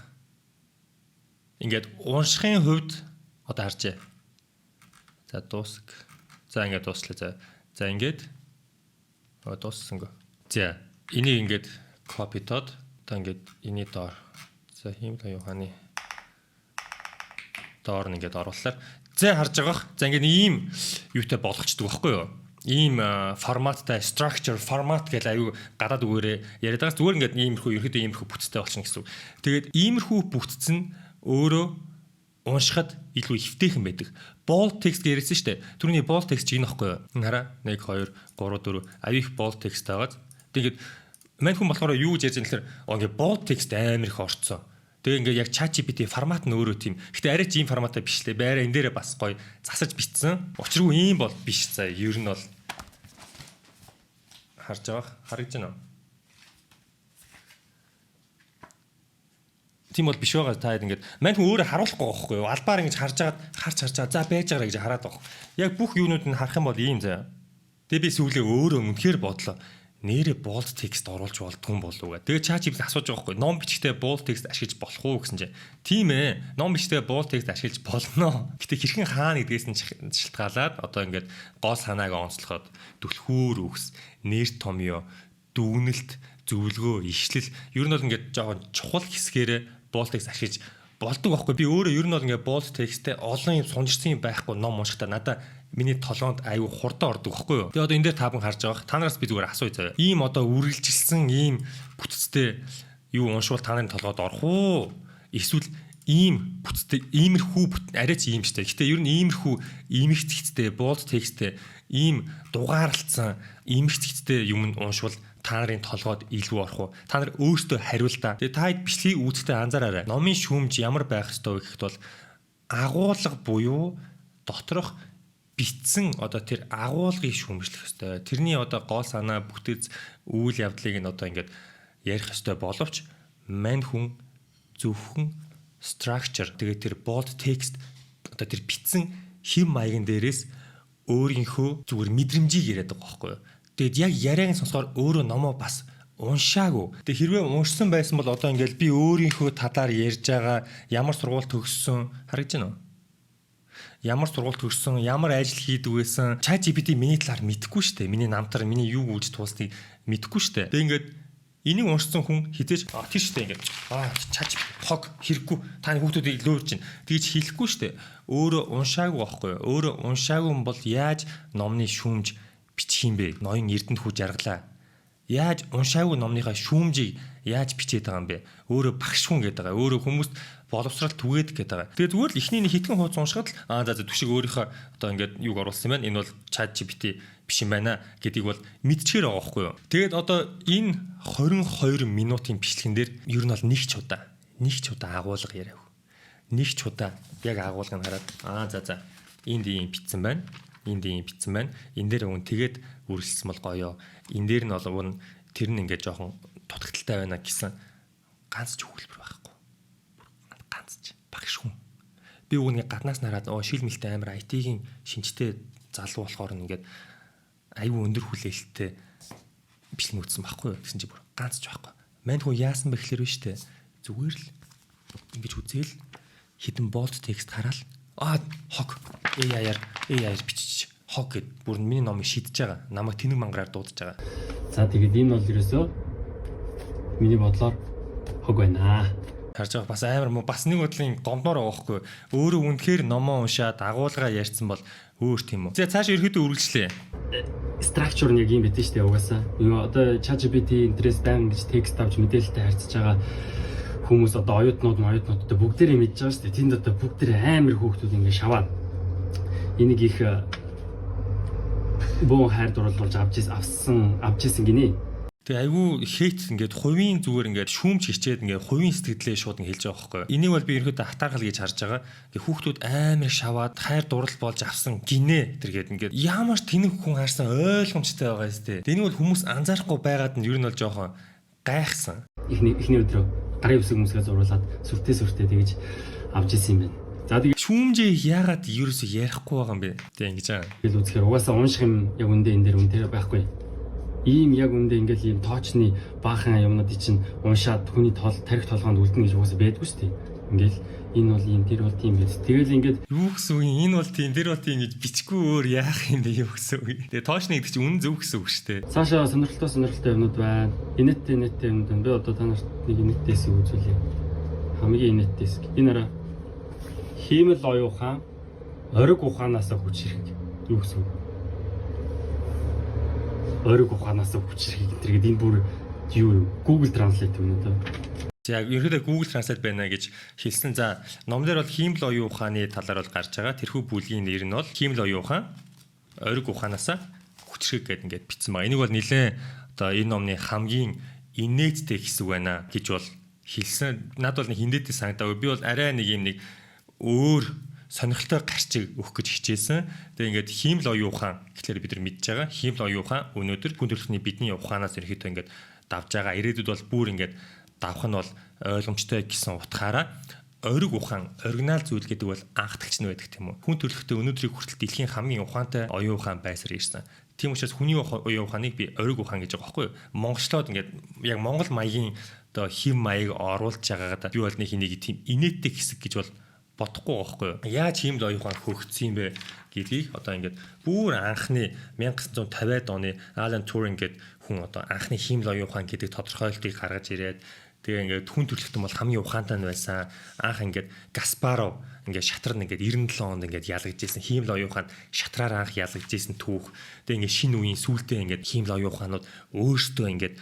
Ингээд уншихын хувьд одоо харжээ. За дуусг. За ингээд дуслаа. За ингээд дууссан гоо. За энийг ингээд копитод одоо ингээд эний доор за хиймэл аюуханы доор нь ингээд оруулахлаар за харж байгаа. За ингээд ийм юутай болгочдөг байхгүй юу? Ийм форматтай structure формат гэж аюу гадаад үгээрээ яриад байгаа. Зүгээр ингээд ерөөдөө иймэрхүү бүтцтэй болчихно гэсэн үг. Тэгээд иймэрхүү бүтц нь өөрөө уншихад илүү хэвтэйхэн байдаг. Bold text гэрээсэн шүү дээ. Түрүүний bold text чинь нөхгүй юу? Хараа 1 2 3 4 аюу их bold text тагаад тэгээд мань хүн болохоор юу гэж ярьж байгаа нөхөр ингээд bold text амар их орцсон. Тэгээ ингээд яг ChatGPT формат нь өөрөө тийм. Гэтэ арай ч ийм форматаа биш лээ. Байраа энэ дээрээ бас гоё засаж бичсэн. Учиргүй ийм бол биш заа. Ер нь бол харж байгаа. Харагдаж байна уу? Тийм бол биш байгаа. Та ингээд мань хүн өөрөө харуулахгүй байхгүй юу? Албаар ингэж харж агаад за байж байгаараа гэж хараад байгаа. Яг бүх юунууд нь харах юм бол ийм заа. Тэгээ би сүүлээ өөрөө үнэхээр бодлоо. Нэрээ bold text оруулж болдгүй юм болов уу гэ. Тэгээ ChatGPT асууж байгаа байхгүй. Ном бичгтээ bold text ашиглаж болох уу гэсэн чинь. Тийм ээ. Ном бичгтээ bold text ашиглаж болно. Гэтэ хэрхэн хаана гэдгээс нь шилтгаалаад одоо ингээд гол санааг онцлоход түлхүүр үгс, нэр томьёо, дүгнэлт, зөвлөгөө, ишлэл ер нь бол ингээд жоохон чухал хэсгээрээ bold text ашиглаж болдог байхгүй. Би өөрөө ер нь бол ингээд bold textтэй олон юм сунжирсан юм байхгүй ном уншихтаа надаа миний толгоонд аюу хурдан ордог байхгүй юу. Тэгээ одоо энэ дээр та бүхэн харж байгаа. Та нараас би зүгээр асууя заяа. Ийм одоо үргэлжилсэн ийм бүтцтэй юу уншвал та нарын толгойд орох уу? Эсвэл ийм бүтцтэй иймэрхүү арай ч ийм штэ. Гэтэ ер нь иймэрхүү иймэрх цэгцтэй bold textтэй ийм дугаарлцсан иймэрх цэгцтэй юм уншвал та нарын толгойд илүү орох уу? Та нар өөрсдөө хариул та. Тэгээ та бичлэгийг үзэхдээ анзаараарай. Номын шүүмж ямар байх ёстой вэ гэхэд бол агуулга буюу доторх битсэн одоо тэр агуулгыг шүүмжлэх ёстой. Тэрний одоо гол санаа бүтэц үйл явдлыг нь одоо ингээд ярих ёстой боловч мань хүн зөвхөн structure тэгээ тэр bold text одоо тэр битсэн хэм маягын дээрээс өөрийнхөө зүгээр мэдрэмжийг яриад байгаа байхгүй юу. Тэгээд яг яриаг сонсохоор өөрөө номоо бас уншаагүй. Тэг хэрвээ уншсан байсан бол одоо ингээд би өөрийнхөө талаар ярьж байгаа ямар сургууль төгссөн харагдаж байна уу? Ямар сургууль төгссөн, ямар ажил хийдэг байсан. ChatGPT миний талаар мэдэхгүй шүү дээ. Миний намтар, миний юу гэж туусныг мэдэхгүй шүү дээ. Тэгээ ингээд энийг уншсан хүн хизээж тийм шүү дээ ингээд ChatGPT хог хэрэггүй. Таны хүүхдүүдийг лөөрж чинь тэгж хэлэхгүй шүү дээ. Өөрөө уншаагүй байхгүй юу? Өөрөө уншаагүй юм бол яаж номны шүүмж бичих юм бэ? Ноён эрдэнэт хүү жаргалаа. Яаж уншаагүй номныхаа шүүмжийг яаж бичээд байгаа юм бэ? Өөрөө багш хүн гэдэг байгаа. Өөрөө хүмүүст боловсрал түгээд гэдэг байгаа. Тэгээ зүгээр л эхний нэг хитгэн хуудас уншихад л за түшиг өөрийнхөө одоо ингээд юг оруулсан юм байна. Энэ бол ChatGPT биш юм байна гэдгийг бол мэдчихээр байгаа байхгүй юу? Тэгээд одоо энэ 22 минутын бичлэгэн дээр ер нь бол нэг ч удаа агуулга яриав. Нэг ч удаа яг агуулгыг хараад за энд ийм битсэн байна. Энд ийм битсэн байна. Энэ дээр өгөн тэгээд үргэлжлсэн бол гоё. Энэ дээр нь бол тэр нь ингээд жоохон дутагдaltaй байна гэсэн ганц ч өгүүлбэр байхгүй. Ганц ч багш хүн. Би үүнийг гаднаас нараад шил мэлтэй амар IT-ийн шинжтэй залуу болохоор ингээд аюу өндөр хүлээлттэй бичлэг үүссэн байхгүй юу гэсэн чи бүр ганц ч байхгүй. Мань хүн яасан бэ гэхлээр биш үү? Зүгээр л ингэж үзээл хідэн болт текст хараал хог AI-аар бичиж хог гэд бүр миний номыг шийдэж байгаа. Намайг тэнэг мангараар дуудаж байгаа. За тэгээд энэ бол ерөөсөө миний бодлоор хог байна. Харж байгаа бас амар бас нэг бодлын гомдноор байгаа байхгүй. Өөрөө үнэхээр номоо уншаад агуулгаа ярьсан бол өөр тийм үү. За цааш ерөөдөө үргэлжлэе. Structure нь яг юм битэн штэ угаасаа. Одоо ChatGPT интерес дан гэж текст авч мэдээлэлтэй харьцаж байгаа хүмүүс одоо оюутнуудтай бүгдээрээ мэдж байгаа шүү дээ. Тэнд одоо бүгдээрээ амар хүүхдүүд ингэ шаваад энийг их боо хайр дурлуулж авч ирсэн гинэ. Тэгээ айгүй хейт ингээд хувийн зүгээр ингээд шүүмж хичээд ингээд хувийн сэтгэлдээ шууд хэлж байгаа байхгүй. Энийг бол би ерөөдөө хатаархал гэж харж байгаа. Тэгээ хүүхдүүд амар шаваад хайр дурлал болж авсан гинэ тэргээд ингээд ямар ч тэнэг хүн харсан ойлгомжтой байгаа юм зү. Энийг бол хүмүүс анзаарахгүй байгаад нь ер нь бол жоохон гайхсан. Эхний өдрөө гарын үсэг хүмүүсгээ зуруулаад сүртэй тэгэж авч ирсэн юм байна. За тэгээ шүүмжээ яагаад ерөөсөө ярихгүй байгаа юм бэ? Тэг ингэж байгаа. Тэгэл үзэхээр угаасаа унших юм яг үндэ энэ дээр үнээр байхгүй. Ийм яг үндэ ингээл ийм тоочны баахан юмнууд чинь уншаад хүний тарих толгоонд үлдэнэ гэж угаасаа байдгүй шүү дээ. Ингээл энэ бол ийм тэр бол тийм биз. Тэгэл ингээд юу гэсэн үг энэ бол тийм тэр бол тийм гэж бичихгүй өөр яах юм бэ юу гэсэн үг. Тэгээ тоочны гэдэг чинь үнэн зөв гэсэн үг шүү дээ. Цаашаа сонирхолтой юмнууд байна. Инэттэй юмнууд байна. Би одоо та нарт нэг инэттэйс үзүүлье. Хамгийн инэттэйс. Энэ араа хиймэл оюухан ориг ухаанаас хүч хэрэг. Юу гэсэн үг? Ориг ухаанаас хүч хэрэг гэдэг энэ бүр юу Google Translate юм уу? За ерөөдөө Google Translate байна гэж хэлсэн. За номдэр бол хиймэл оюун ухааны талаар бол гарч байгаа. Тэрхүү бүлгийн нэр нь бол хиймэл оюун ухаан ориг ухаанаас хүчрэг гэдэг ингээд бичсэн ба. Энийг бол нэлээд одоо энэ номны хамгийн инээдтэй хэсэг байна гэж бол хэлсэн. Над бол нэг хиндэтэй санагдав. Би бол арай нэг юм нэг өөр сонирхолтой гарчиг өгөх гэж хичээсэн. Тэгээ ингээд хиймэл оюун ухаан гэхлээр бид нар мэдж байгаа. Хиймэл оюун ухаан өнөөдөр хүн төрөлхтний бидний ухаанаас ерөөхдөө ингээд давж байгаа. Ирээдүйд бол бүр ингээд давх нь бол ойлгомжтой гэсэн утгаараа ориг ухаан, оригинал зүйл гэдэг бол анхдагч нь байдаг тийм үү. Хүн төрөлхтөө өнөөдрийг хүртэл дэлхийн хамгийн ухаантай оюун ухаан байсаар ирсэн. Тийм учраас хүний оюун ухааныг би ориг ухаан гэж байгаа байхгүй юу. Монголчлоод ингээд яг Монгол маягийн одоо хэм маяг оруулж байгаагаад би бол нэг тийм инээдтэй хэсэг гэж бол бодохгүй байхгүй юу. Яаж хиймэл оюун ухаан хөгжсөн юм бэ гэдгийг одоо ингээд бүр анхны 1950-аад оны Alan Turing гэдэг хүн одоо анхны хиймэл оюун ухаан гэдэг тодорхойлолтыг гаргаж ирээд тэгээ ингээд хүн төрөлхтөн бол хамгийн ухаантай нь байсан. Анх ингээд Каспаров ингээд шатрал ингээд 97 онд ингээд ялгаж ирсэн хиймэл оюун ухаанд шатраар анх ялгаж ирсэн түүх. Тэгээ ингээд шинэ үеийн сүүлдээ ингээд хиймэл оюун ухаанууд өөрсдөө ингээд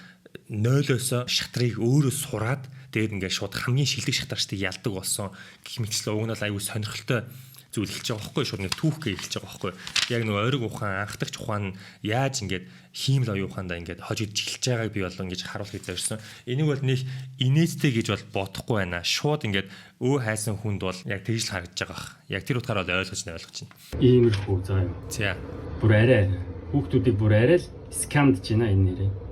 нойлоос шатрыг өөрөө сураад тэгээд ингээд шууд хамгийн шилдэг шатарчдыг ялдаг болсон гэх мэтчлээ. Уг нь бол аюу сонирхолтой зүйл эхэлж байгаа байхгүй шууд нэг түүхгээ эхэлж байгаа байхгүй. Яг нэг ориг ухаан, анхдагч ухаан яаж ингээд хиймэл оюун ухаандаа ингээд хожигдж эхэлж байгааг би бол ингэж харуулахыг зорьсон. Энийг бол нэг инээдтэй гэж бол бодохгүй байна. Шууд ингээд хайсан хүнд бол яг тэгж л харагдаж байгаа бах. Яг тэр утгаараа бол ойлгож байна. Иймэрхүү заа юм. За. Бүр арай хүүхдүүдийг бүр арай л скамдж байна энэ нэрээ.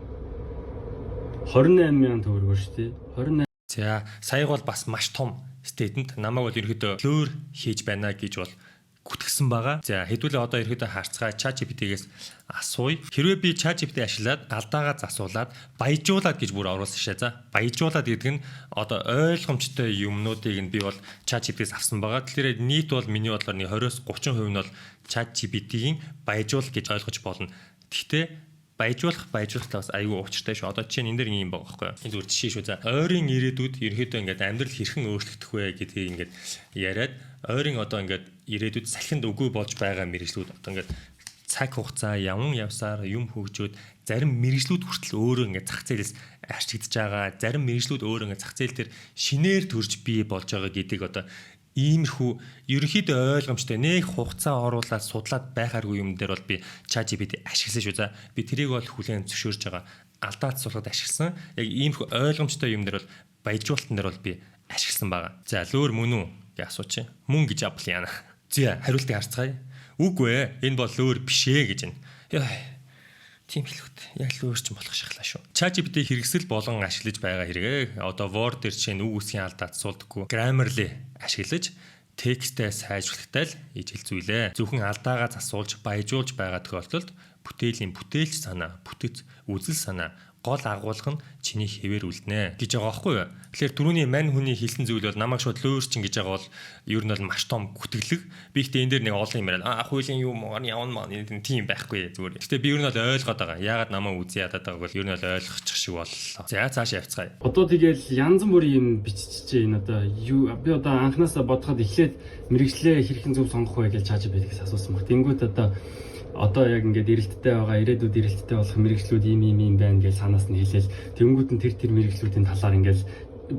28,000 төгрөгөөр шүү дээ. 28. За, саяг бол бас маш том стейтмент. Намайг бол ерөөдөө лөөр хийж байна гэж бол гүтгсэн байгаа. За хэдүүлээ одоо ерөөдөө харцгаа ChatGPT-гээс асууя. Хэрвээ би ChatGPT ашиглаад алдаагаа засуулаад баяжуулаад гэж бүр оруулсан шээ. За баяжуулаад гэдэг нь одоо ойлгомжтой юмнуудыг нь би бол ChatGPT-гээс авсан байгаа. Тэгэхээр нийт бол миний бодлоор 20-30% нь бол ChatGPT-ийн баяжуул гэж ойлгож болно. Гэхдээ баяжуулахтай бас айгүй учиртай шүү. Одоо чинь энэ дэр юм байгаа байхгүй юу? Энэ зүгээр жишээ шүү. За ойрын ирээдүйд ерөөдөө ингээд амьдрал хэрхэн өөрчлөгдөх вэ гэдгийг ингээд яриад ойрын одоо ингээд ирээдүйд салхинд үгүй болж байгаа мэргэжлүүд одоо ингээд цаг хугацаа явн явсаар юм хөгжөөд зарим мэргэжлүүд хүртэл өөрөө ингээд зах зээлээс арчигдж байгаа. Зарим мэргэжлүүд өөрөө ингээд зах зээл дээр шинээр төрж бий болж байгаа гэдгийг одоо иймэрхүү ерөнхийдөө ойлгомжтой нэг хугацаа оруулаад судлаад байхааргүй юм дээр бол би ChatGPT ашигласан шүү. За би тэрийг бол хүлээн зөвшөөрж байгаа. Алдаад суулгаад ашигласан. Яг иймэрхүү ойлгомжтой юм дээр бол баяжуулалтан дээр бол би ашигласан байгаа. За лөөр мөн үү гэж асуучих. Мөн гэж авбал яана. За хариултыг харцгаая. Үгүй ээ. Энэ бол лөөр биш ээ гэж байна. Яа. Тийм хэлэхэд яг л өөрч болох шахлаа шүү. ChatGPT хэрэгсэл болон ашиглаж байгаа хэрэгээ. Одоо Word дээр чинь үг үсгийн алдаа асуулдаггүй. Grammarly ашиглаж текстээ сайжруулахтай л ижил зүйлээ. Зөвхөн алдаагаа засуулж баяжуулж байгаа тохиолдолд бүтээлийн бүтээлч санаа, бүтэц, үзэл санаа, гол агуулга нь чиний хэвээр үлднэ гэж байгаа байхгүй юу? Тэгэхээр түрүүний мань хүний хэлсэн зүйл бол намайг шууд лөөрчин гэж байгаа бол ер нь бол маш том гүтгэлэг. Би ихтэй энэ дээр нэг олон юм яриад хуулийн юм явна тийм байхгүй зүгээр. Гэтэ би ер нь бол ойлгоод байгаа. Яагаад намайг үзье ядаад байгааг бол ер нь бол ойлгочих шиг боллоо. За цаашаа явцгаая. Одоо тэгэл янз бүрийн юм биччихжээ энэ одоо юу би одоо анханасаа бодоход эхлээд мэрэгчлээ хэрхэн зөв сонгох вэ гэж ChatGPT-гээс асуусан баг. Тэнгүүт одоо яг ингээд эрэлттэй байгаа ирээдүйд эрэлттэй болох мэрэгчлүүд ийм байна гэж санаас нь хэлээл тэнгүүд нь тэр мэрэгчлүүдийн талаар ингээд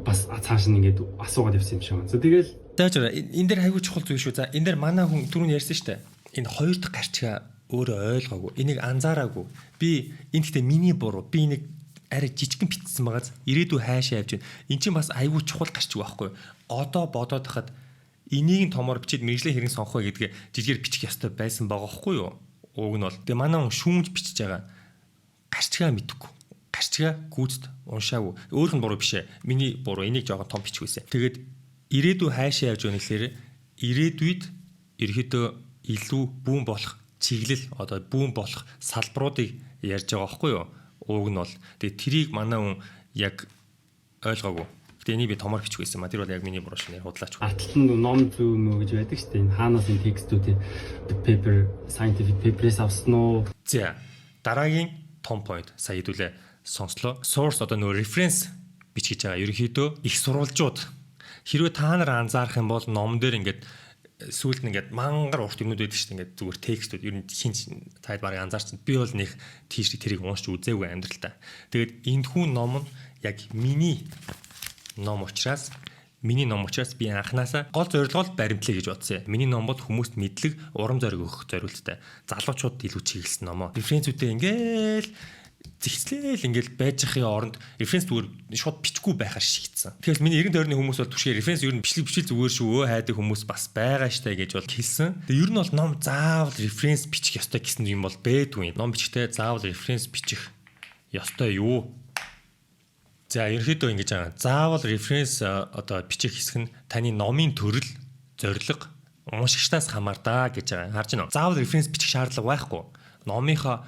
бас цааш нь ингээд асуугаад явсан юм шиг байна. За тэгэл заажаа энэ дээр хайгуу чухал зүйл шүү. За энэ дээр манай хүн түрүүн ярьсан шүү дээ. Энэ хоёр дахь гарчгаа өөрөө ойлгоогүй. Энийг анзаараагүй. Би энэ гэхдээ миний буруу. Би энийг арай жижигэн битсэн байгааз ирээдүй хайшаа явж байна. Энд чинь бас айгүй чухал гарч байгаа байхгүй. Одоо бодоод хахад энийг томоор бичээд мэрэгжлээ хэрэг сонгох вэ гэдгээ жижигээр бичих ёстой байсан байгаа байхгүй юу? Уг нь бол тэгээ манай хүн шүүмж бичиж байгаа. Гарчгаа мэдэхгүй. Гарчгаа гүйцэд уншаагүй. Өөр нь буруу биш ээ. Миний буруу. Энийг жоохон том бичгүйсэн. Тэгээд ирээдүй хайшаа явж байгаа нэхлээр ирээдүйд ерөөдөө илүү бүүн болох чиглэл одоо бүүн болох салбаруудыг ярьж байгаа байхгүй юу? Уг нь бол тэгээ трийг манай хүн яг ойлгоогүй. Энийг би томор бичгүйсэн ма. Тэр бол яг миний буруу шнэ худлаач. Артлан ном зүү мөө гэж байдаг шүү дээ. Энэ хаанаас энэ текстүүдийн paper scientific paper-ээс авсан уу? За дараагийн том point сая хэдүүлээ сонслоо. Source одоо нөө reference бичиж байгаа. Ерөнхийдөө их сурвалжууд хэрвээ та нар анзаарах юм бол ном дээр ингээд сүүлд нь ингээд мангар урт юмнууд байдаг шүү дээ. Ингээд зүгээр текстүүд ер нь хинч таад барыг анзаарсан. Би бол нэг тийш тэрийг уншиж үзээгүй амьдралтаа. Тэгээд эндхүү ном нь яг миний ном учраас би анханасаа гол зорилгоо баримтлая гэж бодсон. Миний ном бол хүмүүст мэдлэг, урам зориг өгөх зорилттой. Залуучууд илүү чиглэсэн ном. Референсүүдээ ингээл зэгцлээл ингээл байж захын оронд референс зүгээр шууд бичгүй байхаар шигдсэн. Тэгэхээр миний эргэн тойрны хүмүүс бол түшгээр референс ер нь бичлэг зүгээр шүү хайдаг хүмүүс бас байгаа штэ гэж бол хэлсэн. Тэгээ ер нь бол ном заавал референс бичих ёстой гэсэн юм бол бэдгүй. Ном бичихтэй заавал референс бичих ёстой юу? За ерөөдөө ингэж байгаа. Заавал референс одоо бичих хэсэг нь таны номын төрөл, зорилго, уншигчдаас хамаардаа гэж байгаа. Харж байна уу? Заавал референс бичих шаардлага байхгүй. Номынхоо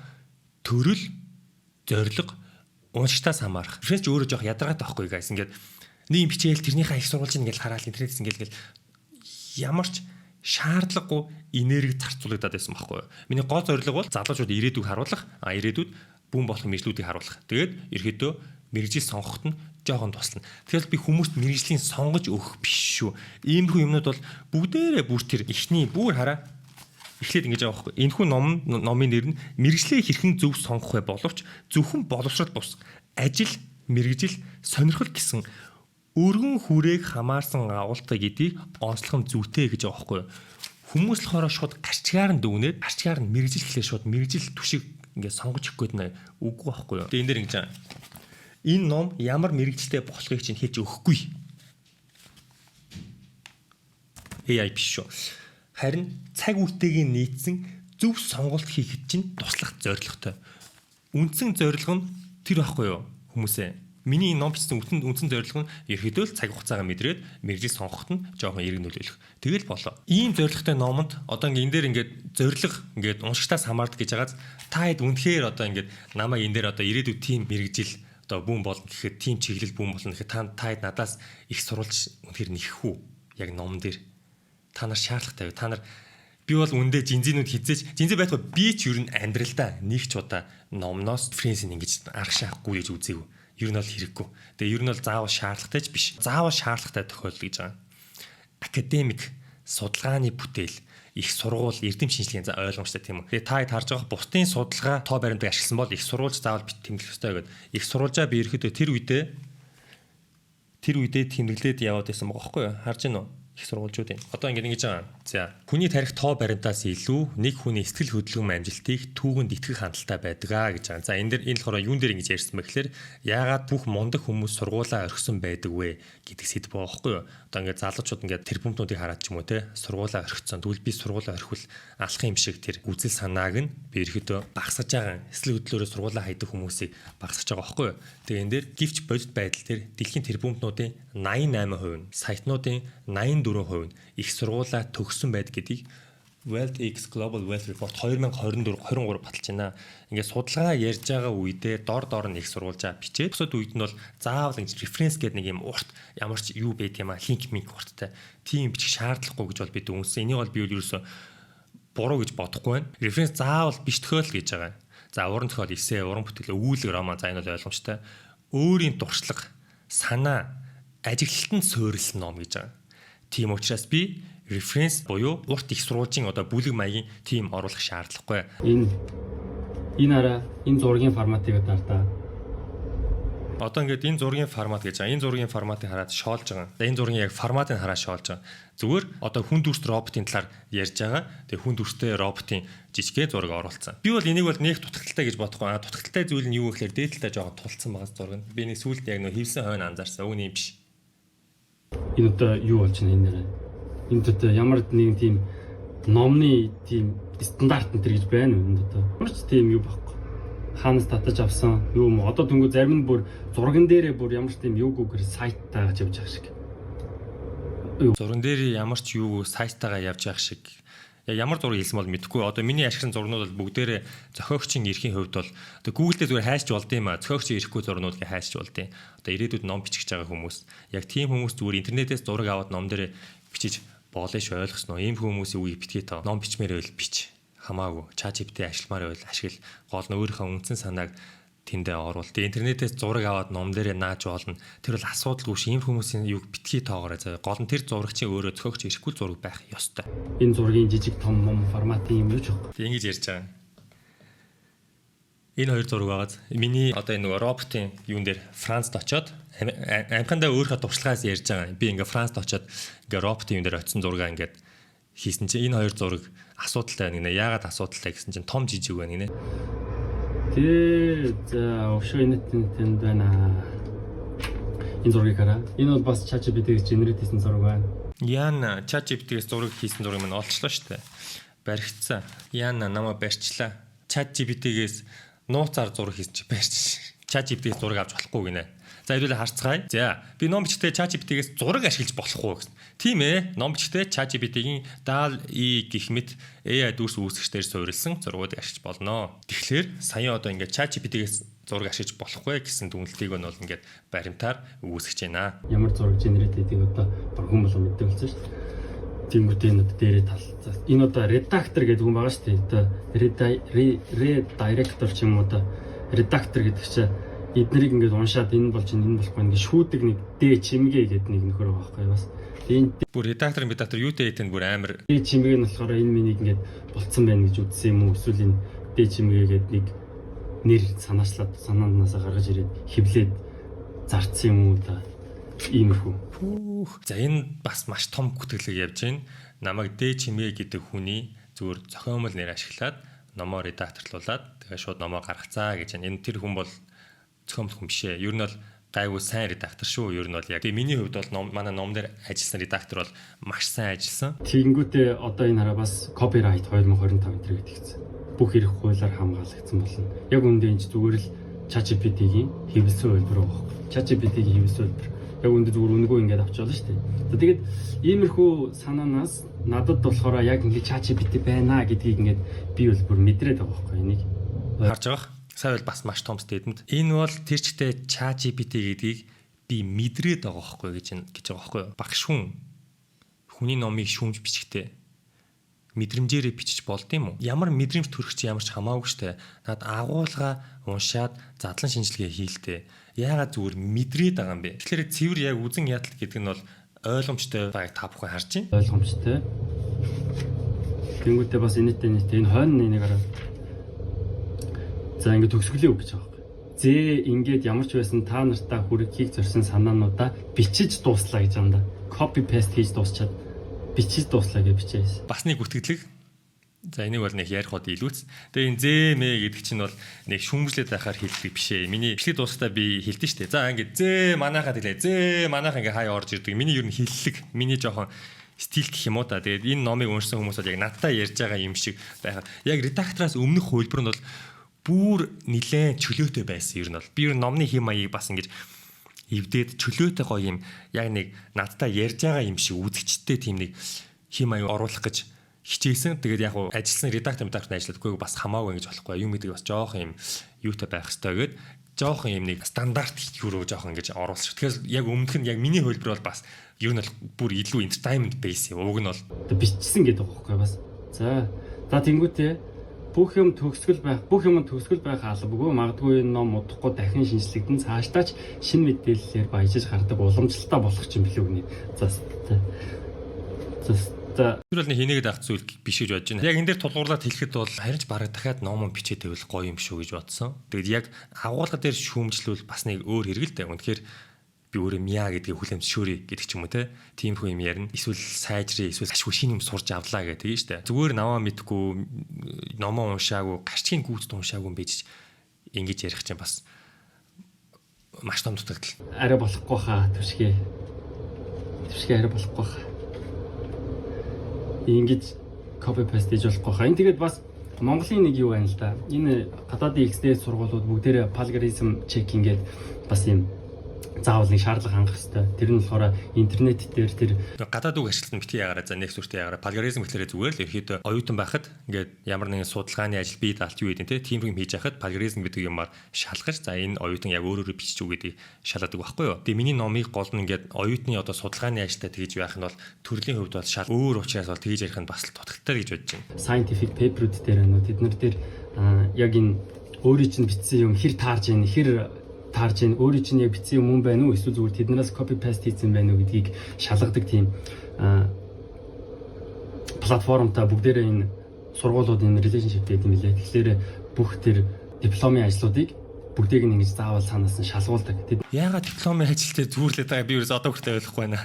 төрөл, зорилго, уншигчдаас хамаарах. Референс ч өөрөө жоох ядаргаатай байхгүй guys. Ингээд нэг юм бичээл тэрнийхээ их сурвалж ингээл хараад интернетээс ингээл ямарч шаардлагагүй энерги зарцуулагдаад байсан байхгүй юу? Миний гол зорилго бол залуучууд ирээдүйг харуулах, ирээдүйд бүүн болох мэргэжлүүдийг харуулах. Тэгээд ерөөдөө мэргэжил сонгоход нь жоохон туслана. Тэгэхээр би хүмүүст мэргэжлийн сонгож өгөх биш шүү. Иймэрхүү юмнууд бол бүгдээрээ бүр тэр ихний бүр хараа эхлээд ингэж байгаа байхгүй. Энэхүү номын нэр нь мэргэжлээ хэрхэн зөв сонгох вэ боловч зөвхөн боловсрол бус. Ажил, мэргэжил, сонирхол гэсэн өргөн хүрээг хамаарсан агуултаа гэдгийг онцлох нь зүйтэй гэж байгаа байхгүй. Хүмүүс л хоороо шууд гарчгаар нь дүгнээд гарчгаар нь мэргэжил гэхлээр шууд мэргэжил түшиг ингээд сонгож өгөх гээд нэ үгүй байхгүй. Тэгээ энэ дэр ингэж байгаа. Энэ ном ямар мэрэгчлээ болохыг чинь хэлж өгөхгүй. AI биш шүү. Харин цаг үетэйг нийцсэн зөв сонголт хийхэд чинь туслах зорилготой. Үндсэн зорилго нь тэр байхгүй юу хүмүүсээ. миний ном бичсэн үндсэн зорилго нь ерөөдөө л цаг хугацаагаа мэдрээд мэрэгжил сонгоход нь жоохон эрг нөлөөлөх. Тэгэл болоо. Ийм зорилготой номонд одоо энэ дээр ингээд зорилго ингээд уншигчдаас хамаардаг гэж байгааз та хэд үнэхээр одоо ингээд намайг энэ дээр одоо ирээдүйд тим мэрэгжил одоо бүүн болно гэхэд тим чиглэл бүүн болно гэхэд та хэд надаас их сурвалж үнэхээр нэхэх үү? Яг ном дээр та нар шаардлагатай. Та нар би бол үндэ жинзэнүүд хизээч жинзээ байхгүй би ч ер нь амьдралдаа нэг ч удаа номноос референсийг ингэж арга шахахгүй гэж үзээгүй. Ер нь бол хэрэггүй. Тэгээ ер нь бол заавал шаардлагатай ч биш. Заавал шаардлагатай тохиолдол гэж байгаа. Академик судалгааны бүтээл их сургууль эрдэм шинжилгээний за ойлгомжтой тийм үү. Тэгээ та хэд харж байгаа бусдын судалгаа тоо баримтыг ашигласан бол их сурвалж заавал бит тэмдэглэх ёстой гэдэг. Их сурвалжаа би ерөөдөө тэр үедээ тэмдэглээд яваад байсан байгаа байхгүй юу? Харж байна уу? Их сургуульчуудын. Одоо ингэж байгаа. За, хүний тарих тоо баримтаас илүү нэг хүний сэтгэл хөдлөм амжилтыг түүхэнд итгэх хандлагатай байдаг гэж байгаа. За, энэ болохоор юун дээр ингэж ярьсан бэ гэхээр яагаад бүх мундаг хүмүүс сургуулаа орхисон байдаг вэ гэдэг сэдв байгаа байхгүй юу? Одоо залуучууд тэрбумтнуудыг хараад ч юм уу те сургуулаа орхицсон. Тэгвэл би сургуулаа орхивол алах юм шиг тэр үзэл санааг нь би ерөөдөө багсаж байгаа. Эсэл хөдлөөрөө сургуулаа хайдаг хүмүүсийг багсаж байгаа байхгүй юу? Тэгээ энэ дээр гівч бодит байдал дээр дэлхийн тэрбумтнуудын 88%, сайтнуудын 84% их сургуулаа төгссөн байдаг гэдгийг WealthX Global Wealth Report 2024-23 баталж байна. Ингээд судалгаа ярьж байгаа үедээ дор нь их сурвалжаа бичээд бусад үед нь бол заавал ингэж референс гэдэг нэг юм урт ямар ч юу байт юм а линк урттай тийм бичих шаардлагагүй гэж бол бид үнсэн. Энийг бол би ерөөсө буруу гэж бодохгүй байна. Референс заавал биш тохиол гэж байгаа. За уран зохиол эссе, уран бүтээл, үүлэг, роман за энэ бол ойлгомжтой. Өөрийн дуршлаг, санаа, ажиглалтанд суурилсан ном гэж байгаа. Тийм учраас би референс буюу урт их сурвалжийн одоо бүлэг маягийн тим оруулах шаардлагагүй. Энэ зургийн форматыг одоо одоо энэ зургийн формат гэж байгаа. Энэ зургийн форматыг хараад шоолж байгаа. Энэ зургийн яг форматыг хараад шоолж байгаа. Зүгээр одоо хүн дүрст роботын талаар ярьж байгаа. Тэгээ хүн дүрстэй роботын жижигхэн зураг оруулсан. Би бол энийг бол нэг дутагдaltaй гэж бодохгүй. Дутагдaltaй зүйл нь юу гэхээр дээдэлтэй жоохон тулцсан байгаа зураг. Би нэг сүүлд яг нөө хевсэн хойно анзаарсан. Үгүй юм биш. Энэ одоо юу болж байна энэ нэр? Энд одоо ямар нэгэн тийм номны тийм стандарт энэ гэж байна уу энд одоо? Ямар ч тийм юу байхгүй. Хаанаас татаж авсан юу юм одоо тэнгүү зарим нь бүр зурган дээрээ бүр ямар ч тийм юугүйгээр сайттаа явж байгаа шиг. Зурган дээр ямар ч юу сайттайгаа явж байгаа шиг. Ямар зураг хэлсэн бол мэдэхгүй. Одоо миний ашигласан зурнууд бол бүгдээрээ зохиогчийн эрхийн хувьд бол одоо Google дээр зүгээр хайшч болд юм а. Зохиогчийн эрэхгүй зурнуудыг хайшч болд юм. Одоо ирээдүйд ном бичих гэж байгаа хүмүүс. Яг тийм хүмүүс зүгээр интернетээс зураг аваад ном дээр бичиж боолоо ш ойлгосноо. Ийм хүмүүсийн үгийг битгий таа. Ном бичмээр байл бич. Хамаагүй. ChatGPT ашигламаар байл ашигла. Гол нь өөрийнхөө үндсэн санааг тэндээ оруул. Тэгээ интернетээс зураг аваад ном дээрээ нааж болно. Тэр бол асуудалгүй ш. Ийм хүмүүсийн юг битгий тоогоорой заяа. Гол нь тэр зурагчийн өөрөө зохиогч ирэхгүй зураг байх ёстой. Энэ зургийн жижиг том форматын юм юу ч вэ? Тэг ингэж ярьж байгаа. Энэ хоёр зураг байгааз миний одоо энэ нөгөө роботын юун дээр Францд очоод амхандаа өөрийнхөө туршлагаас ярьж байгаа. Би ингээ Францд очоод ингээ роботын юун дээр очисон зургаа ингээд хийсэн чинь энэ хоёр зураг асуудалтай байна гинэ. Яагаад асуудалтай гэсэн чинь том жижиг байна гинэ. За өвшөө энэтэнд байна. Энэ зургийг хараа. Энэ бол бас ChatGPT-ээс генерейт хийсэн зураг байна. Яна ChatGPT-ээс зураг хийсэн зураг минь олчлоо шүү дээ. Баригдсан. Яна намаа барьчлаа. ChatGPT-ээс нууцаар зураг хийсэн чи барьч. ChatGPT-ээс зураг авч болохгүй гинэ. За хэдүүлээ харцгаая. За би ном бичгтээ ChatGPT-ээс зураг ашиглаж болохгүй гэсэн. Тийм ээ. Ном бичгтээ ChatGPT-ийн DALL-E гэх мэт AI дүрс үүсгэгчдээр суурилсан зургуудыг ашиглаж болно. Тэгэхээр сая одоо ингээд ChatGPT-ээс зураг ашиглаж болохгүй гэсэн дүгнэлтийг нь бол ингээд баримтаар үүсгэж байна. Ямар зураг генерейт хийдэг одоо хүн болго мэддэг болсон шүү дээ. Тэнгүүтээ энэ дээрээ талцаа. Энэ одоо редактор гэдэг хүн байгаа шүү дээ. Редиректор ч юм уу одоо редактор гэдэг чинь эднэрийг ингээд уншаад энэ болж энэ болохгүй ингээд шүүдэг нэг дэ чимгээ гэдэг нэг нөхөр байгаа байхгүй бас. Энэ бүр редактор юутэй хэйтэнд бүр амар дэ чимгээ нь болохоор энэ миний ингээд болцсон байна гэж үзсэн юм уу? Эсвэл энэ дэ чимгээ гэдэг нэг нэр санаачлаад санаанаасаа гаргаж ирээд хевлээд зарцсан юм уу та иймэрхүү. За энэ бас маш том гүтгэлэг явж байна. Намайг дэ чимгээ гэдэг хүний зүгээр зохиомол нэр ашиглаад номоо редакторлуулад тэгээ шууд номоо гаргацаа гэж байна. Энэ тэр хүн бол зохиомл хүн биш ээ. Ер нь бол гайгүй сайн редактор шүү. Ер нь бол яг миний хувьд бол манай ном дээр ажилласан редактор бол маш сайн ажилласан. Тэгэнгүүтээ одоо энэ хараа бас copyright 2025 гэдэг гэсэн. Бүх эрх хуулиар хамгаалагдсан болно. Яг үндэ энэ зүгээр л ChatGPT-гийн хэвлсэн хөлбөр байгаа. ChatGPT-гийн хэвлсэн хөлбөр. Яг үндэ зүгээр үнэгүй ингээд авч болно шүү дээ. Тэгээд иймэрхүү санаанаас надад болохоор яг ингээд ChatGPT байна гэдгийг ингээд би бол бүр мэдрээд байгаа байхгүй энийг харж байгаа. Сая бол бас маш том statement. Энэ бол тэр чигтээ ChatGPT гэдгийг би мэдрээд байгаа байхгүй гэж байгаа байхгүй. Багш хүний номыг шүүмж бичихтэй мэдрэмжээрээ бичиж болд юм уу? Ямар мэдрэмж төрөх чи ямар ч хамаагүй штэ. Наад агуулга уншаад задлан шинжилгээ хийлтэй. Яагаад зүгээр мэдрээд байгаа юм бэ? Тэгэхээр цэвэр яг үзэн ядал гэдэг нь бол ойлгомжтой байгааг та бүхэн харж байна. Ойлгомжтой. Тэнгүүтээ бас энэтэй энэ хойно нэг араа. За ингэ төгсгөлөө үг гэж байгаа юм. Зээ ингээд ямар ч байсан та нартаа хүрэхийг зорьсон санаануудаа бичиж дууслаа гэж байна да. Copy paste хийж дуусчаад бичиж дууслаа гэж бичээс. Бас нэг үтгэлэг. За энийг бол нэг ярих хот илүүц. Тэгээ энэ зэмэ гэдэг чинь бол нэг шүмжлээд байхаар хэлдэг биш ээ. Миний бичлэг дуустаа би хэлдэж штэ. За ингээд зэ манайхаа хэлээ. Зэ манайх ингээд хай орж ирдэг. Миний ер нь хэллэг. Миний жоохон стил гэх юм уу та. Тэгээд энэ номыг уншсан хүмүүс бол яг надтай ярьж байгаа юм шиг байхад. Яг редактораас өмнөх хөлбөр нь бол бүр нилээн чөлөөтэй байсан ер нь бол. Би ер нь номны хэм маягийг бас ингэж эвдээд чөлөөтэй гоё юм яг нэг надтай ярьж байгаа юм шиг үзэгчтэй тийм нэг хэм маяг оруулах гэж хичээсэн. Тэгээд яг уу ажилласан редактор ажилладаггүй бас хамаагүй ингэж болохгүй. Юм гэдэг бас жоохон юм юутай байх хэрэгтэй гээд жоохон юм нэг стандарт юу руу жоохон ингэж оруулах. Тэгэхээр яг өмнөх нь яг миний хөлбөр бол бас ер нь бол бүр илүү entertainment base юм. Уг нь бол бичсэн гэдэг байгаа байхгүй бас. За тэнгуүтээ бүх юм төгсгөл байх албагүй магадгүй энэ ном удахгүй дахин шинжлэгдэн цаашдаач шинэ мэдээллээр баяжиж гардаг уламжлалтай болох юм билүү гэнэ. Тэр бол нэг хийнэгэд авах зүйл биш гэж бодож байна. Яг энэ дээр тулгуурлаад хэлэхэд бол харин ч бараг дахиад ном бичээд байвал гоё юм шүү гэж бодсон. Тэгээд яг агуулга дээр шүүмжлүүл бас нэг өөр хэрэг л дээ. Үнэхээр би өөрөө миа гэдгийг хүлэмжшөөрэй гэдэг ч юм уу те. Тийм хүү юм ярина. Эсвэл сайжрээ, эсвэл ашгүй шинэ юм сурж авлаа гэдэг тийм шүү дээ. Зүгээр наваа мэдгүй номоо уншаагүй, гарчгийн гүйцэд уншаагүй юм байж ингэж ярих чинь бас маш том дутагдал. Арай болохгүй хаа түшгээ арай болохгүй хаа. Ингэж copy paste хийж болохгүй хаа. Энэ тэгээд бас Монголын нэг юу байна л да. Энэ гадаадын XD сургуулиуд бүгдээрээ plagiarism checking гэдэг бас юм заавал нэг шаардлага хангах хэрэгтэй. Тэр нь болохоор интернет дээр тэр гадаад үг ашиглалтанд битгий ягараа за нэг сүртэй ягараа plagiarism гэхлээр зүгээр л ерөөхдөө оюутан байхад ингээд ямар нэгэн судалгааны ажил бие даалт юу гэдэг тийм юм хийж яхад plagiarism гэдэг юмар шалгаж за энэ оюутан яг өөрөөрөө бичиж үү гэдгийг шалгадаг байхгүй юу. Тэгээ миний номыг гол нь ингээд оюутны одоо судалгааны ажилтаа тэгж байх нь бол төрлийн хувьд бол шал өөр учраас бол тэгж ярих нь бас л тутагтай гэж бодож байна. Scientific paper-үүд дээр тэд нар дээр яг энэ өөрийн чинь бичсэн юм хэр таарж ийн өөрийн чинь яг бичсэн юм байна уу эсвэл зүгээр тэднээс copy paste хийсэн байна уу гэдгийг шалгадаг тийм платформтой бүгдээрээ энэ сургуулиуд энэ relationship гэдэг юм лээ. Тэгэхээр бүх тэр дипломын ажлуудыг бүгдийг нь ингэж заавал цаанаас нь шалгуулдаг. Яагаад дипломын ажилтаа зүүрлээд байгаа би ерөөс одоо хүртэл ойлгохгүй байна.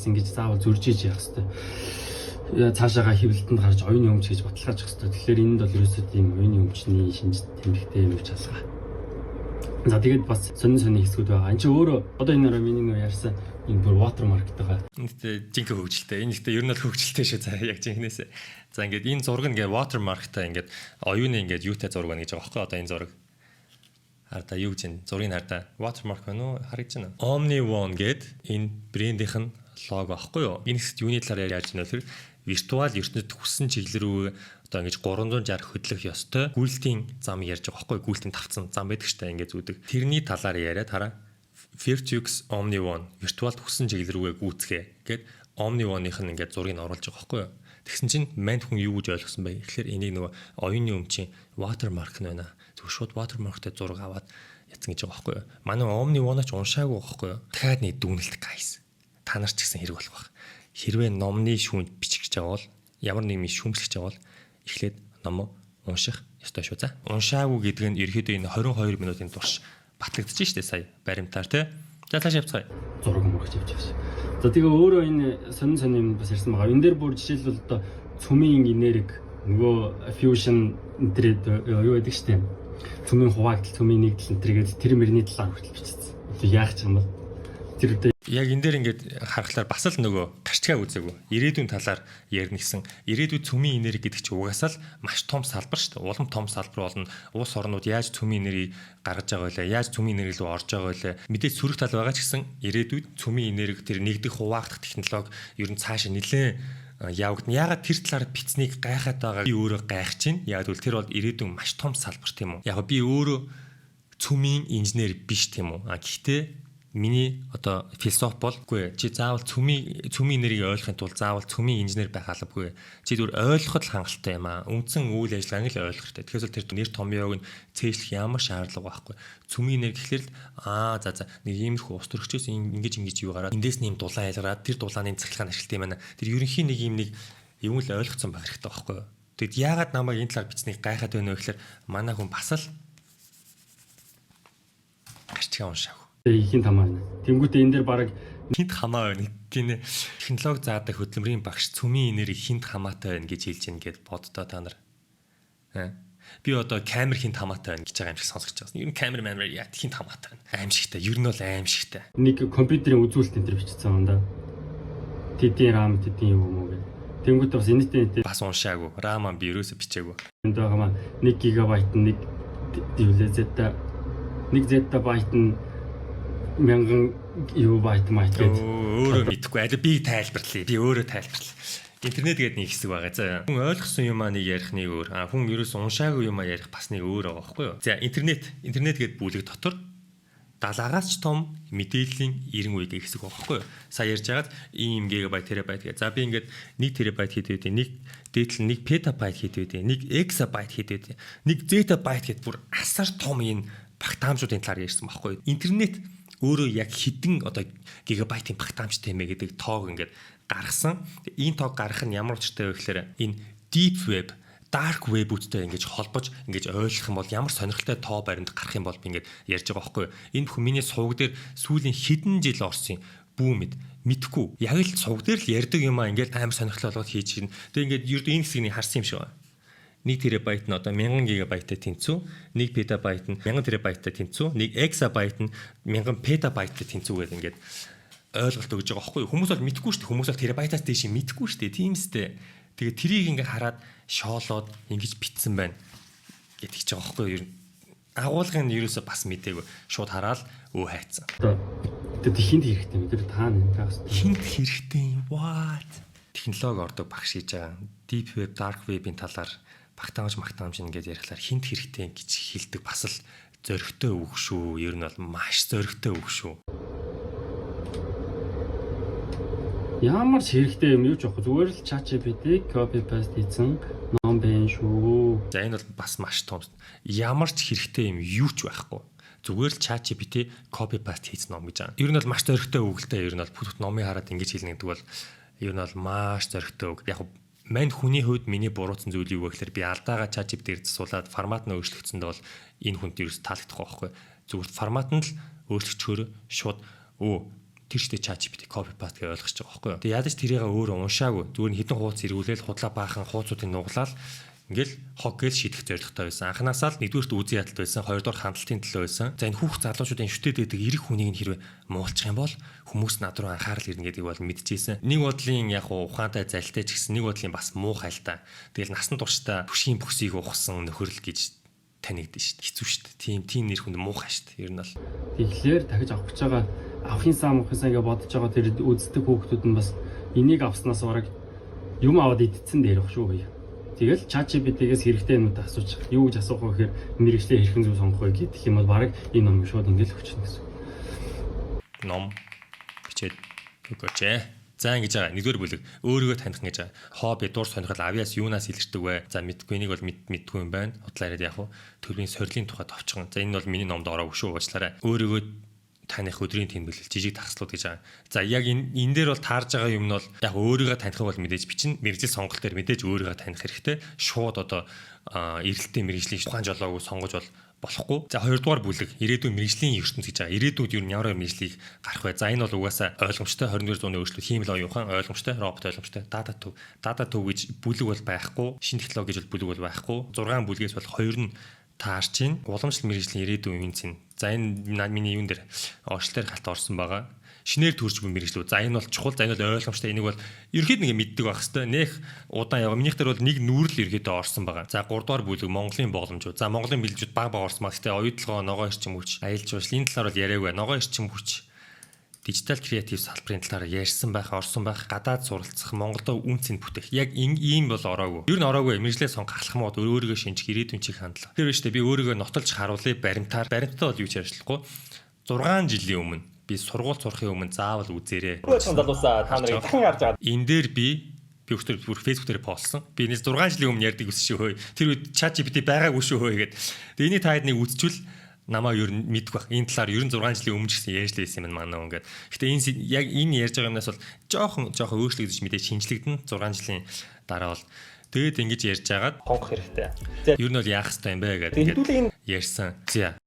Ингэж заавал зөржиж явах хэрэгтэй. Цаашаага хэвлэлтэнд гарч оюуны өмч гэж баталгаажих хэрэгтэй. Тэгэхээр энд бол ерөөсөө тийм оюуны өмчний шинж тэмдэгтэй юм гэж хаалгаа. За тэгээд бас сонин хэсгүүд байгаа. Энд чи өөрөө одоо энэ миний нөө ярьсан энэ бүр watermark-тайгаа. Энд жинхэнэ хөгжилтэй. Энэ ихтэй ер нь л хөгжилтэй шүү. За яг жинхнээсээ. За ингээд энэ зураг ингээд watermark-тай ингээд оюуны ингээд юутай зураг байна гэж байгаа байхгүй одоо энэ зураг. Хараа юу гэж энэ зургийг хараа. Watermark байна уу? Харагдаж байна. Omni One гэд энэ брендийнх нь лого байхгүй юу? Энэ хэсэгт юуны талаар яаж байна вэ? Виртуал ертөнцид хүссэн чиглэл рүү одоо ингэж 360 хөдлөх ёстой гүйлтийн зам ярьж байгаа байхгүй гүйлтийн тавцсан зам байдаг штэ ингэ зүүдэг. Тэрний талаар яриад хараа. Virtuix Omni One виртуалд хүссэн чиглэл рүүгээ гүйцгээ гэд Omni One-ийнх нь ингэ зургийг оруулж байгаа байхгүй юу. Тэгсэн чинь манд хүн юу гэж ойлгосон бэ? Тэгэхээр энийг нөгөө оюуны өмчийн watermark нь байна. Зөв шууд watermarkтай зураг аваад яцсан гэж байгаа байхгүй юу. Манай Omni One-аач уншаагүй байхгүй юу. Дахиад нэг дүгнэлт guys. Та нар ч гэсэн хэрэг болох байх. Хэрвээ номны шүүнд бичих гэж байгаа бол ямар нэгэн шүүмжлэх гэж байгаа бол эхлээд номоо унших ёстой шүү. За. Уншаагүй гэдэг нь ерөөдөө энэ 22 минутын турш батлагдчих штэ сая баримтаар тий. За цааш явцгаая. Зураг мөрөж явж байгаа. За тэгээ өөрөө энэ сонин юм бас ярьсан байгаа. Энэ дээр бүр жишээлбэл одоо цөмийн энерги нөгөө fusion энэ юу байдаг штэ. Цөмийн хуваагдал, цөмийн нэгдэл энэ төргээд тэр мөрний талаар хүртэл бичсэн. Одоо яах ч юм бол Тэр үедээ Яг энэ дээр ингээд харахаар бас л нөгөө гашчгаа үзээгүй. Ирээдүйн талаар ярина гэсэн. Ирээдүйд цөмийн энерги гэдэг чинь угаасаа л маш том салбар шүү дээ. Улам том салбар болно. Улс орнууд яаж цөмийн энерги гаргаж байгаа вэ? Яаж цөмийн энерги рүү орж байгаа вэ? Мэдээж сөрөг тал байгаа ч гэсэн ирээдүйд цөмийн энерги тэр нэгдэх хуваагдах технологи ер нь цаашаа нэлээд явагдана. Ягаад тэр талаар бицнийг гайхаад байгаа би өөрөө гайхаж байна. Яг л тэр бол ирээдүйн маш том салбар тийм үү? Яг би өөрөө цөмийн инженер биш тийм үү? Гэхдээ миний одоо философи болгүй. Чи заавал цөмийн энергийг ойлгохын тулд заавал цөмийн инженер байх албагүй. Чи зүгээр ойлгоход л хангалттай юм аа. Үндсэн үйл ажиллагааг л ойлгох хэрэгтэй. Тэгэхээр тэр нэр томьёог нь цээжлэх ямар шаардлага байхгүй. Цөмийн энерги гэхэлэр нэг иймэрхүү ус төрөгчөөс ингэж юу гараад эндээс нэм дулаан ялгараад тэр дулааны цахилгаан ашиглалт юм байна. Тэр ерөнхийн нэг юм л ойлгоцсон байх хэрэгтэй байхгүй. Тэгэд яагаад намайг энэ талаар бичнийг гайхаад байна вэ гэхээр манай хүн бас л гэрчгээ уншаав. Ихийн тамаа байна. Тэнгүүтээ энэ дээр баг хинт хамаа байна гинэ. Технологи заадаг хөдөлмөрийн багш цөмийн энерги хинт хамаатай байна гэж хэлж гин гэд боддоо та нар. Би одоо камер хинт хамаатай байна гэж байгаа юм шиг сонсож байгаа. Ер нь камер яа хинт хамаатай байна. Аимшигтай. Ер нь бол аимшигтай. Нэг компьютерийн үзүүлэлт энэ төр бичсэн юм да. Тэдийн RAM тэдийн юм уу гэх. Тэнгүүтээ бас энэтэй бас уншаагүй. RAM би ерөөсө бичээгүй. Энд байгаа маань 1 GB нэг Z-та 1 ZB нь 1000 байт майт гэдэг. Өөрөө мэдгүй. Аль би тайлбарлая. Би өөрөө тайлбарлая. Интернет гэдэг нэг хэсэг байгаа. За хүн ойлгосон юм аа нэг ярих нэг өөр. Хүн ерөөс уншаагүй юм аа ярих бас нэг өөр байгаа байхгүй юу? За интернет гэдэг бүлэг дотор 70-аас ч том мэдээллийн 90 үе гэх хэсэг байгаа байхгүй юу? Сая ярьж байгаад ийм гигабайт, терабайт гэх. За би ингээд 1 терабайт хэд вэ? Нэг дээдл 1 петабайт хэд вэ? 1 эксабайт хэд вэ? 1 зетабайт гэд бүр асар том энэ багтаамжуудын талаар ярьсан байхгүй юу? Интернет өөрөө яг хэдэн одоо гигабайтын багтаамжтай юм бэ гэдэг тоог ингээд гаргасан. Энэ тоог гаргах нь ямар учиртай вэ гэхээр энэ deep web, dark web-үүдтэй ингэж холбож ингэж ойлгох юм бол ямар сонирхолтой тоо баримт гарах юм бол би ингээд ярьж байгаа байхгүй юу. Энэ бүхэн миний сувг дээр сүүлийн хэдэн жил орсон бүүмэд мэдхгүй. Яг л сувг дээр л ярьдаг юм аа ингээд амар сонирхолтой болгоод хийж гин. Тэгээ ингээд ердөө энэ хэсгийг харсан юм шиг байна. 1 терабайт нь одоо 1000 гигабайттай тэнцүү, 1 петабайт нь 1000 терабайттай тэнцүү, 1 эксабайт нь 1000 петабайттай тэнцүү гэдэг ингээд ойлголт өгж байгаа байхгүй юу? Хүмүүс бол мэдгүй шүү дээ. Хүмүүс бол терабайтаас дээш мэдгүй шүү дээ. Тийм үстэй. Тэгээ трийг ингээд хараад шоолоод ингэж битсэн байна гэдэг ч байгаа байхгүй юу? Агуулгын нь ерөөсөө бас мдээгүй. Шууд хараад хайцсан. Тэр хинт хэрэгтэй юм. Тэр таана юм таас. Хинт хэрэгтэй юм. What? Технологи ордог багш хийж байгаа. Deep web, dark web-ийн талаар багтаамж ингээд ярихлаар хинт хэрэгтэй гэж хэлдэг бас л зөрөгтэй үг шүү. Ер нь бол маш зөрөгтэй үг шүү. Ямар ч хэрэгтэй юм юу ч яахгүй. Зүгээр л ChatGPT copy paste хийсэн ном байна шүү. За энэ бол бас маш том. Ямар ч хэрэгтэй юм юу ч байхгүй. Зүгээр л ChatGPT copy paste хийсэн ном гэж байгаа. Ер нь бол маш зөрөгтэй үг л дээ. Ер нь бол бүх номыг хараад ингэж хэлнэ гэдэг бол ер нь бол маш зөрөгтэй үг. Яг мань хүний хувьд миний буруутсан зүйл юу вэ гэхээр би алдаагаа ChatGPT-ээр засуулаад формат нь өөрчлөгдсөнд бол энэ хүнд ерөөс таалагдах байхгүй. Зүгээр формат нь л өөрчлөгчөөр шууд тэр штэ ChatGPT copy paste гэж ойлгож байгаа байхгүй юу. Тэгээ ядаж тэрийг өөрөө уншаагүй. Зүгээр нь хідэн хуудас эргүүлээл худлаа баахан хуудсуудыг нуглаад ингээл хог гээл шийдэх зорилготой байсан. Анханасаа л нэгдүгээрт үзэн ядалт байсан, хоёрдугаар хандлтын төлөө байсан. За энэ хүүхд залуучуудын шүтээд байдаг эрэг хүнийг нь хэрвээ муулчих юм бол хүмүүс над руу анхаарал ирнэ гэдгийг бол мэдчихсэн. Нэг бодлын яг ухаантай залтай ч гэсэн нэг бодлын бас муухай л та. Тэгэл насан туршдаа түшгийн бүхсийг ухсан нөхөрл гэж танигдэн шүү дээ. Хэцүү шүү дээ. Тийм нэр хүнд муухай шүү дээ. Ер нь бол. Тэгэхээр дахиж авах гэж байгаа авахын сан гэж бодож байгаа тэр үздэг хүүхдүүд нь бас энийг авснаас бараг юм аваад идсэн дээрх шүү. Тэгэл ChatGPT-гээс хэрэгтэй юмуд асууж юу гэж асуух вэ гэхээр мэрэгчлээ хэрхэн зөв сонгох вэ гэх юм бол бараг энэ ном шууд ингээл өгчнө гэсэн. Ном бичээд өгөөч. За ингэж байгаа. Нэгдүгээр бүлэг өөрийгөө таних гэж байгаа. Хобби, дур сонирхол, авьяас юунаас илэрдэг вэ? За мэдгүй энийг бол мэдгүй юм байна. Худлаа яриад яг төлөвийн сорилын тухайд товчхон. За энэ бол миний номд ороогүй шүү уучлаарай. Өөрийгөө таних өдрийн тэмдэглэл жижиг дагслууд гэж байгаа. За яг энэ дээр бол таарж байгаа юм нь бол яг өөрийгөө таних бол мэдээж бичнэ. Мэргэжил сонголт дээр мэдээж өөрийгөө таних хэрэгтэй. Шууд одоо эрэлттэй мэргэжлийн тухайн жолоогүй сонгож болохгүй. За хоёрдугаар бүлэг ирээдүйн мэргэжлийн ертөнц гэж байгаа. Ирээдүйд юу ямар мэргэжлийг гарах вэ? За энэ бол угаасаа ойлгомжтой 21-р зууны өөрчлөлт хиймэл оюухан ойлгомжтой, робот ойлгомжтой, data төв гэж бүлэг бол байхгүй. Шинэ технологи гэж бүлэг бол байхгүй. 6 бүлгээс бол 2 нь таарч чинь уламжлалт мэргэжлийн ирээдүйн үн цэн. За энэ миний юун дээр орчлолтоор халт орсон байгаа. шинээр төрж буй мэрэгчлүүд. За энэ бол чухал, за энэ бол ойлгомжтой. Энийг бол ерөөд нэг мэддэг байх хэвээр. Нэх удаан яваа. Минийх дээр бол нэг нүүрэл ерөөдөө орсон байгаа. За 3 дугаар бүлэг Монголын боломжууд. За Монголын бэлжүүд баг орсон ба. Гэтэ оюутлогоо, ногоо эрчим хүч, аялал жуулчлал энэ талаар бол яриаг бай. Ногоо эрчим хүч дижитал креатив салбарын талаар ярьсан байх, орсон байх, гадаад суралцах, Монголдо үнцэн бүтээх. Яг ийм бол ороогүй. Ер нь ороогүй. Мэргэжлээ сонгох мод өөрийгөө шинжих ирээдүйн чиг хандлага. Тэр биш би өөрийгөө нотолж харуулъя баримтаар. Баримттай бол юу ч ярьчлахгүй. 6 жилийн өмнө би сургууль сурахын өмнө заавал үзээрэй. Залуусаа та нарыг дахин харж байгаа. Энэ дээр би өөртөө бүр фэйсбүүк дээр постсон. Би энэ 6 жилийн өмнө ярьдаг ус шүү хөөе. Тэр үед ChatGPT байгаагүй шүү хөөе гэдэг. Тэгээ энийг та хэд нэг үзчихвэл намаа ер нь мэдэх бах. Энэ талаар ер нь 6 жилийн өмнө гэсэн ярьж лээсэн юм манай ингээд. Гэтэ энэ яг энэ ярьж байгаа юмнаас бол жоохон өөрчлөгдөж мэдээ шинжлэгдэн 6 жилийн дараа бол тэгээд ингэж ярьж агаад Хонгох хэрэгтэй. Ер нь бол яах хэрэгтэй юм бэ гэдэг ярьсан. За.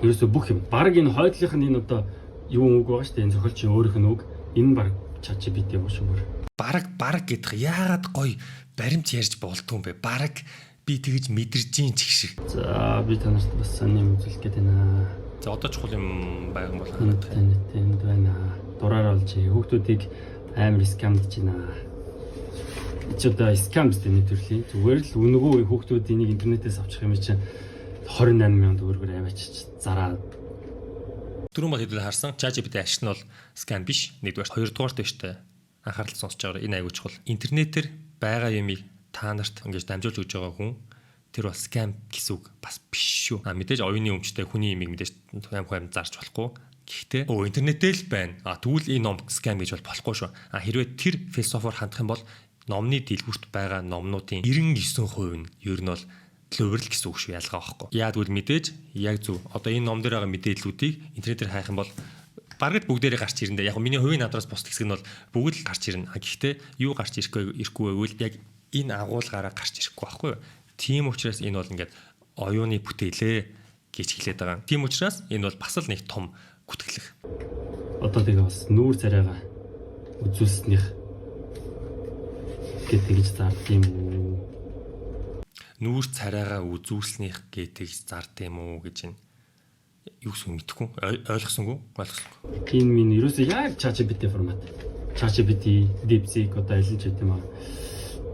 Ерөөсө бүх юм. Бараг энэ хойдлынх нь энэ одоо юу үг байгаа шүү дээ. Энэ зохиолчийн өөрийнх нь үг. Энэ баг ChatGPT юм шүү бүр. Бараг гэдэг яагаад гоё баримт ярьж болдгүй юм бэ? Бараг би тэгж мэдэрж ийн ч шиг. За би танарт бас саний үзүүлэх гээд байна. За одоо чухал юм байгаан бол интернет байна. Дураар олж хүүхдүүдийг амар скамдж байна. Чи одоо скам гэдэг нэг төрлийн зүгээр л үнэгүй хүүхдүүд энийг интернетээс авчих юм чинь 28,000 төгрөгөөр аваачиж зараад. Түрүүн бол хэдүүл харсан. ChatGPT ашиг нь бол скам биш. Нэгдүгээр, хоёрдугаарт биш тэ. Анхаарал сонсож байгаа. Энэ аягүй чухал. Интернетээр байгаа юмыг та нарт ингэж дамжуулж өгж байгаа хүн тэр бол скам гэсэн үг бас биш шүү. Мэдээж оюуны өмчтэй хүний имийг мэдээж хайм зарж болохгүй. Гэхдээ интернетээр л байна. Тэгвэл энэ ном скам гэж бол болохгүй шүү. Хэрвээ тэр философоор хандах юм бол номны дэлгүүрт байгаа номнуудын 99% нь ер нь бол төлөвлөл гэсэн үг шүү, ялгаа байхгүй. Яг үл мэдээж яг зөв. Одоо энэ ном дээр байгаа мэдээллүүдийг интернетээр хайх юм бол бараг бүгдээрээ гарч ирэндээ. Яг миний хувийн надраас босд хэсэг нь бол бүгд л гарч ирнэ. Гэхдээ юу гарч ирэхгүй байвал яг энэ агуулгаараа гарч ирэхгүй байхгүй юу? Тийм учраас энэ бол ингээд оюуны бүтээлээ гэж хэлээд байгаа. Тийм учраас энэ бол бас л нэг том гүтгэлэг. Одоо тэгээ бас нүүр царайгаа үзүүлснийх гэдэг гэж зард юм уу? Нүүр царайгаа үзүүлснийх гэдэг зард юм уу гэж энэ юу гэсэн мэдэхгүй ойлгосонгүй. Энэ минь ерөөсөө яг ChatGPT формат. ChatGPT, DeepSeek одоо ялж байт юм аа.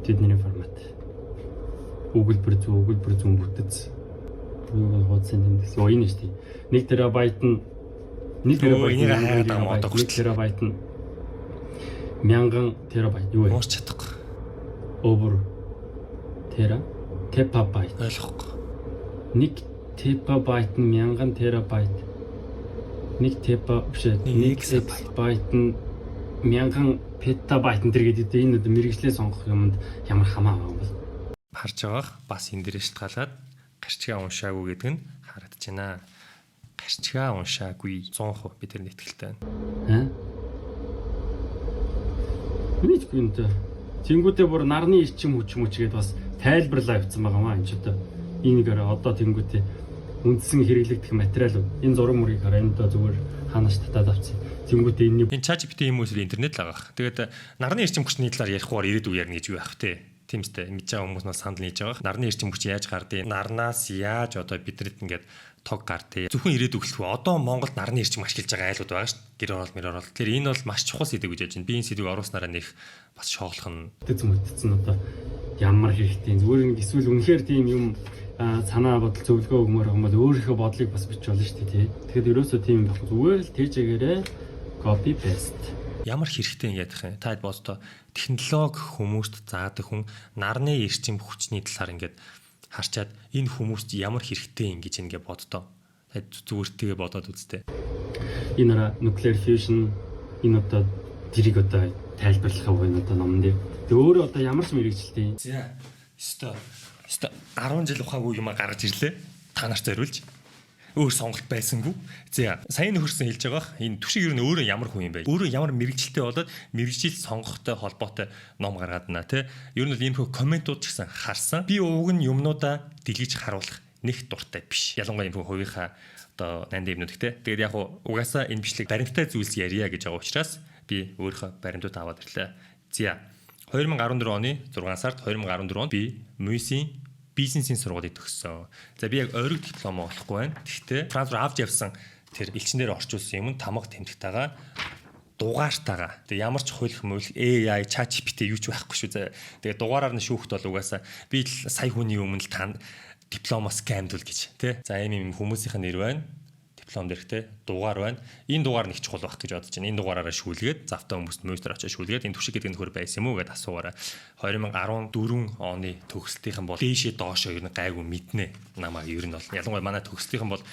Тэдний формат. Өгүүлбэр зүүн бүтэц. Юу хооцсон юм гэсэн. Энэ шүү дээ. 1 терабайт нь 1 терабайт нь 1000 терабайт юу вэ? Уус чадахгүй. Over терабайт Ойлгохгүй. 1 терабайт нь 1000 терабайт. 1 терабайт нь 1000 петабайт энэ гэдэг энэ одоо мэрэгжлээ сонгох юмд ямар хамаа байгаа юм бол харж байгаах бас энэ дээр шалтгаалаад гарчгаа уншаагүй гэдэг нь харагдаж байна. Гарчгаа уншаагүй 100% бид тэр нэтгэлтэй байна. Миний гүнтэй тэнгүүдээ бүр нарны эрчим хүч гэдэг бас тайлбарлаа явуулсан байгаа маа энэ ч одоо энийгээр одоо тэнгүүдээ үндсэн хэрэглэгдэх материалууд энэ зураг мөргийг хараа энэ зүгээр ханаас татаад авчихсан. Тэнгүүдээ энэ ChatGPT юм уу эсвэл интернет л агаах. Тэгээд нарны эрчим хүчний талаар ярихаар ирээдүй ярина гэж юу байх вэ? Тийм үстэй мэдж байгаа хүмүүс нас санал нийж байгаа. Нарны эрчим хүч яаж гардыг? Нарнаас яаж одоо бидэнд ингээд тог гардыг? Зөвхөн ирээдүй эхлэхгүй. Одоо Монголд нарны эрчим ашиглаж байгаа айлууд байгаа шүү дээ. Гэр орол. Тэр энэ бол маш чухал сэдв гэж яаж байна. Би энэ сэдвийг оруулснараа нэх бас шооглох нь мэдсэн одоо ямар хэрэгтэй. Зүгээр нэг эсвэл үнэхээр тийм юм санаа бодол зөвлөгөө өгмөр юм бол өөрийнхөө бодлыг бас бич болно шүү дээ тий. Тэгэхэд ерөөсөө тийм байх. Зүгээр л тэжээгээрээ copy paste. Ямар хэрэгтэй юм ядах юм. Та бодтоо технологи хүмүүст заадаг хүн нарны эрчим хүчний талаар ингээд харчаад энэ хүмүүст ямар хэрэгтэй юм гэж ингээд бодтоо. Зүгээртэйгээ бодоод үзтээ. Энэ nuclear fusion энэ одоо тэрийг одоо тайлбарлах уу энэ одоо номон дээр. Тэгээ өөрөө одоо ямар ч мэрэгчлээ. За. Өстой 10 жил ухаагүй юм гаргаж ирлээ. Та нарт зориулж. Өөр сонголт байсангүй. За, сайн нөхөрсөн хэлж байгаа. Энэ түшиг ер нь өөрөө ямар хүн юм бэ? Өөрөө ямар мэрэгчлээ болоод мэрэгжил сонгохтой холбоотой ном гаргаад байна те. Ер нь л энэ хөө комментууд ч гэсэн харсан. Би уг нь юмнуудаа дэлгэж харуулах нэг дуртай биш. Ялангуяа энэ хувийнхаа одоо нандин юмнууд те. Тэгээд яг угаасаа энэ бичлэг баримттай зүйлс ярья гэж байгаа учраас би өөрийнхөө баримтууд аваад ирлээ. За, 2014 оны 6 сард 2014 онд би МУИС-ийн бизнесийн сургуулийг төгссөн. За би яг ойрог диплом олохгүй байна. Гэхдээ Франц руу авч явсан тэр элчнээр орчуулсан юм тамга тэмдэгтэйгээ дугаартайгаа. Тэгээ ямар ч хуйлах мөйлөх AI, ChatGPT юу ч байхгүй шүү заа. Тэгээ дугаараар нь шүүхт бол угаасаа би л сая хүний өмнө л тань диплома скамдул гэж тий. За ийм хүмүүсийнх нь нэр байна. Диплом дээрх тий. Дугаар байна. Энэ дугаар нэг чухал байх гэж бодож байна. Энэ дугаараараа шүүлгээд завтай хүмүүст мөстер очиж шүүлгээд энэ түвшиг гэдэг нөхөр байсан юм уу гэдээ асуугаараа 2014 оны төгсөлтийнхэн бол дээшээ доошоо ер нь гайгүй мэднэ. Намайг ер нь бол ялангуяа манай төгсөлтийнхэн бол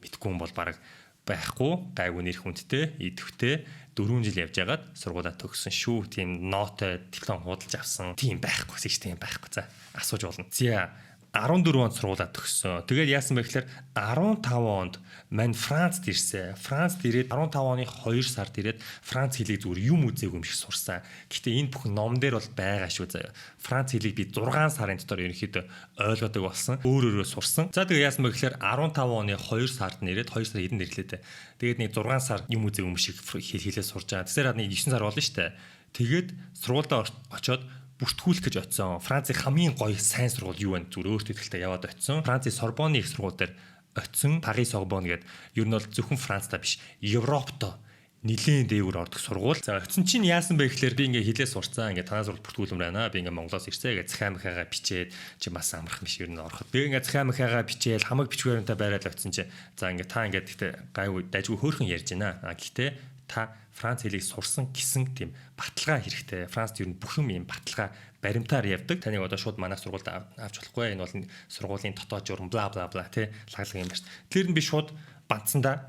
мэдгүй юм бол бараг байхгүй гайгүй нэр хүндтэй идэвхтэй 4 жил явж байгаад сургуулаа төгссөн шүү. Тийм нотой диплом худалж авсан. Тийм байхгүй систем байхгүй. За асууж болно. За 14 онд сургуулаа төгссөн. Тэгээд яасан бэ гэхээр 15 онд мань Францд ирсэн. Францд ирээд 15 оны 2 сард ирээд Франц хэлийг зүгээр юм үзээгүй юм шиг сурсан. Гэхдээ энэ бүхэн ном дээр бол байгаа шүү заяа. Франц хэлийг би 6 сарын дотор ерөнхийдөө ойлгодог болсон. Өөрөөрөө сурсан. За тэгээд яасан бэ гэхээр 15 оны 2 сард нэрээд 2 сар хэдэн нэрлээ. Тэгээд нэг 6 сар юм үзээгүй юм шиг хэлээ сурж байгаа. Тэсээр нэг 9 сар болно шүү дээ. Тэгээд сургуультай очоод бүртгүүлэх гэж очисон. Францын хамгийн гоё сайн сургууль юу вэ? Зүгээр өөртөө ихтэй яваад очисон. Францын Сорбонны их сургууль дээр очисон. Парис Сорбон гэдэг ер нь бол зөвхөн Францтай биш, Европтой нэлээд дээгүүр ордог сургууль. За очисон чинь яасан бэ гэхээр би ингээ хилээ сурцсан. Ингээ танаа сургууль бүртгүүлэн байна. Би ингээ Монголоос ирсээ. Ингээ захаа махаага бичээд чи бас амархан биш ер нь ороход. Би ингээ захаа махаага бичээл хамаг бичгээрэнтэй байраад очисон чи. За ингээ та ингээ гэхдээ гайгүй дайггүй хөөрхөн ярьж байна. Гэхдээ та Франц хэлийг сурсан гэсэн тийм баталгаа хэрэгтэй. Францд ер нь бүх юм ийм баталгаа баримтаар явдаг. Таныг одоо шууд манайх сургуульд авч болохгүй. Энэ бол сургуулийн дотоод журам бла бла бла тий лаглаг юм байна шүү. Тэр нь би шууд бандсандаа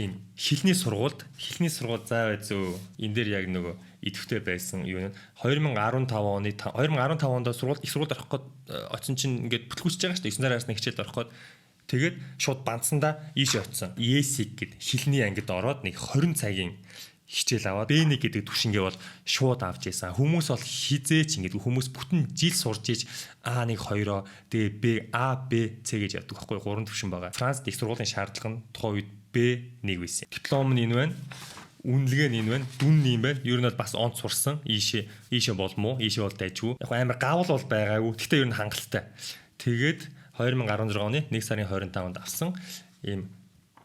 ийм хэлний сургуульд заа зөө энэ дээр яг нөгөө идэвхтэй байсан юу нь 2015 оны 2015 онд сургууль их сургуульд орох гээд очсон чинь ингээд бүтлгүүсэж байгаа шүү дээ. 9 сараас нэг хичээлд орох гээд тэгээд шууд бандсандаа ийшээ очсон. ESC гэд хэлний ангид ороод нэг 20 цагийн хичээл аваад B1 гэдэг түвшингээ бол шууд авч ийсэн. Хүмүүс бол хизээч ингээд хүмүүс бүтэн жил сурж иж A1 2-оо тэгээ B A B C гэж явдаг байхгүй 3 түвшин байгаа. Францд их сургуулийн шаардлага нь тухайн үед B1 байсан. Диплом нь энэ байна. Үнэлгээ нь энэ байна. Дүн нь юм байна. Ер нь бол бас онц сурсан. Ийшээ болмоо. Ийшээ бол дайжгүй. Яг амар гавл бол байгаагүй. Гэхдээ ер нь хангалттай. Тэгээд 2016 оны 1 сарын 25-нд авсан ийм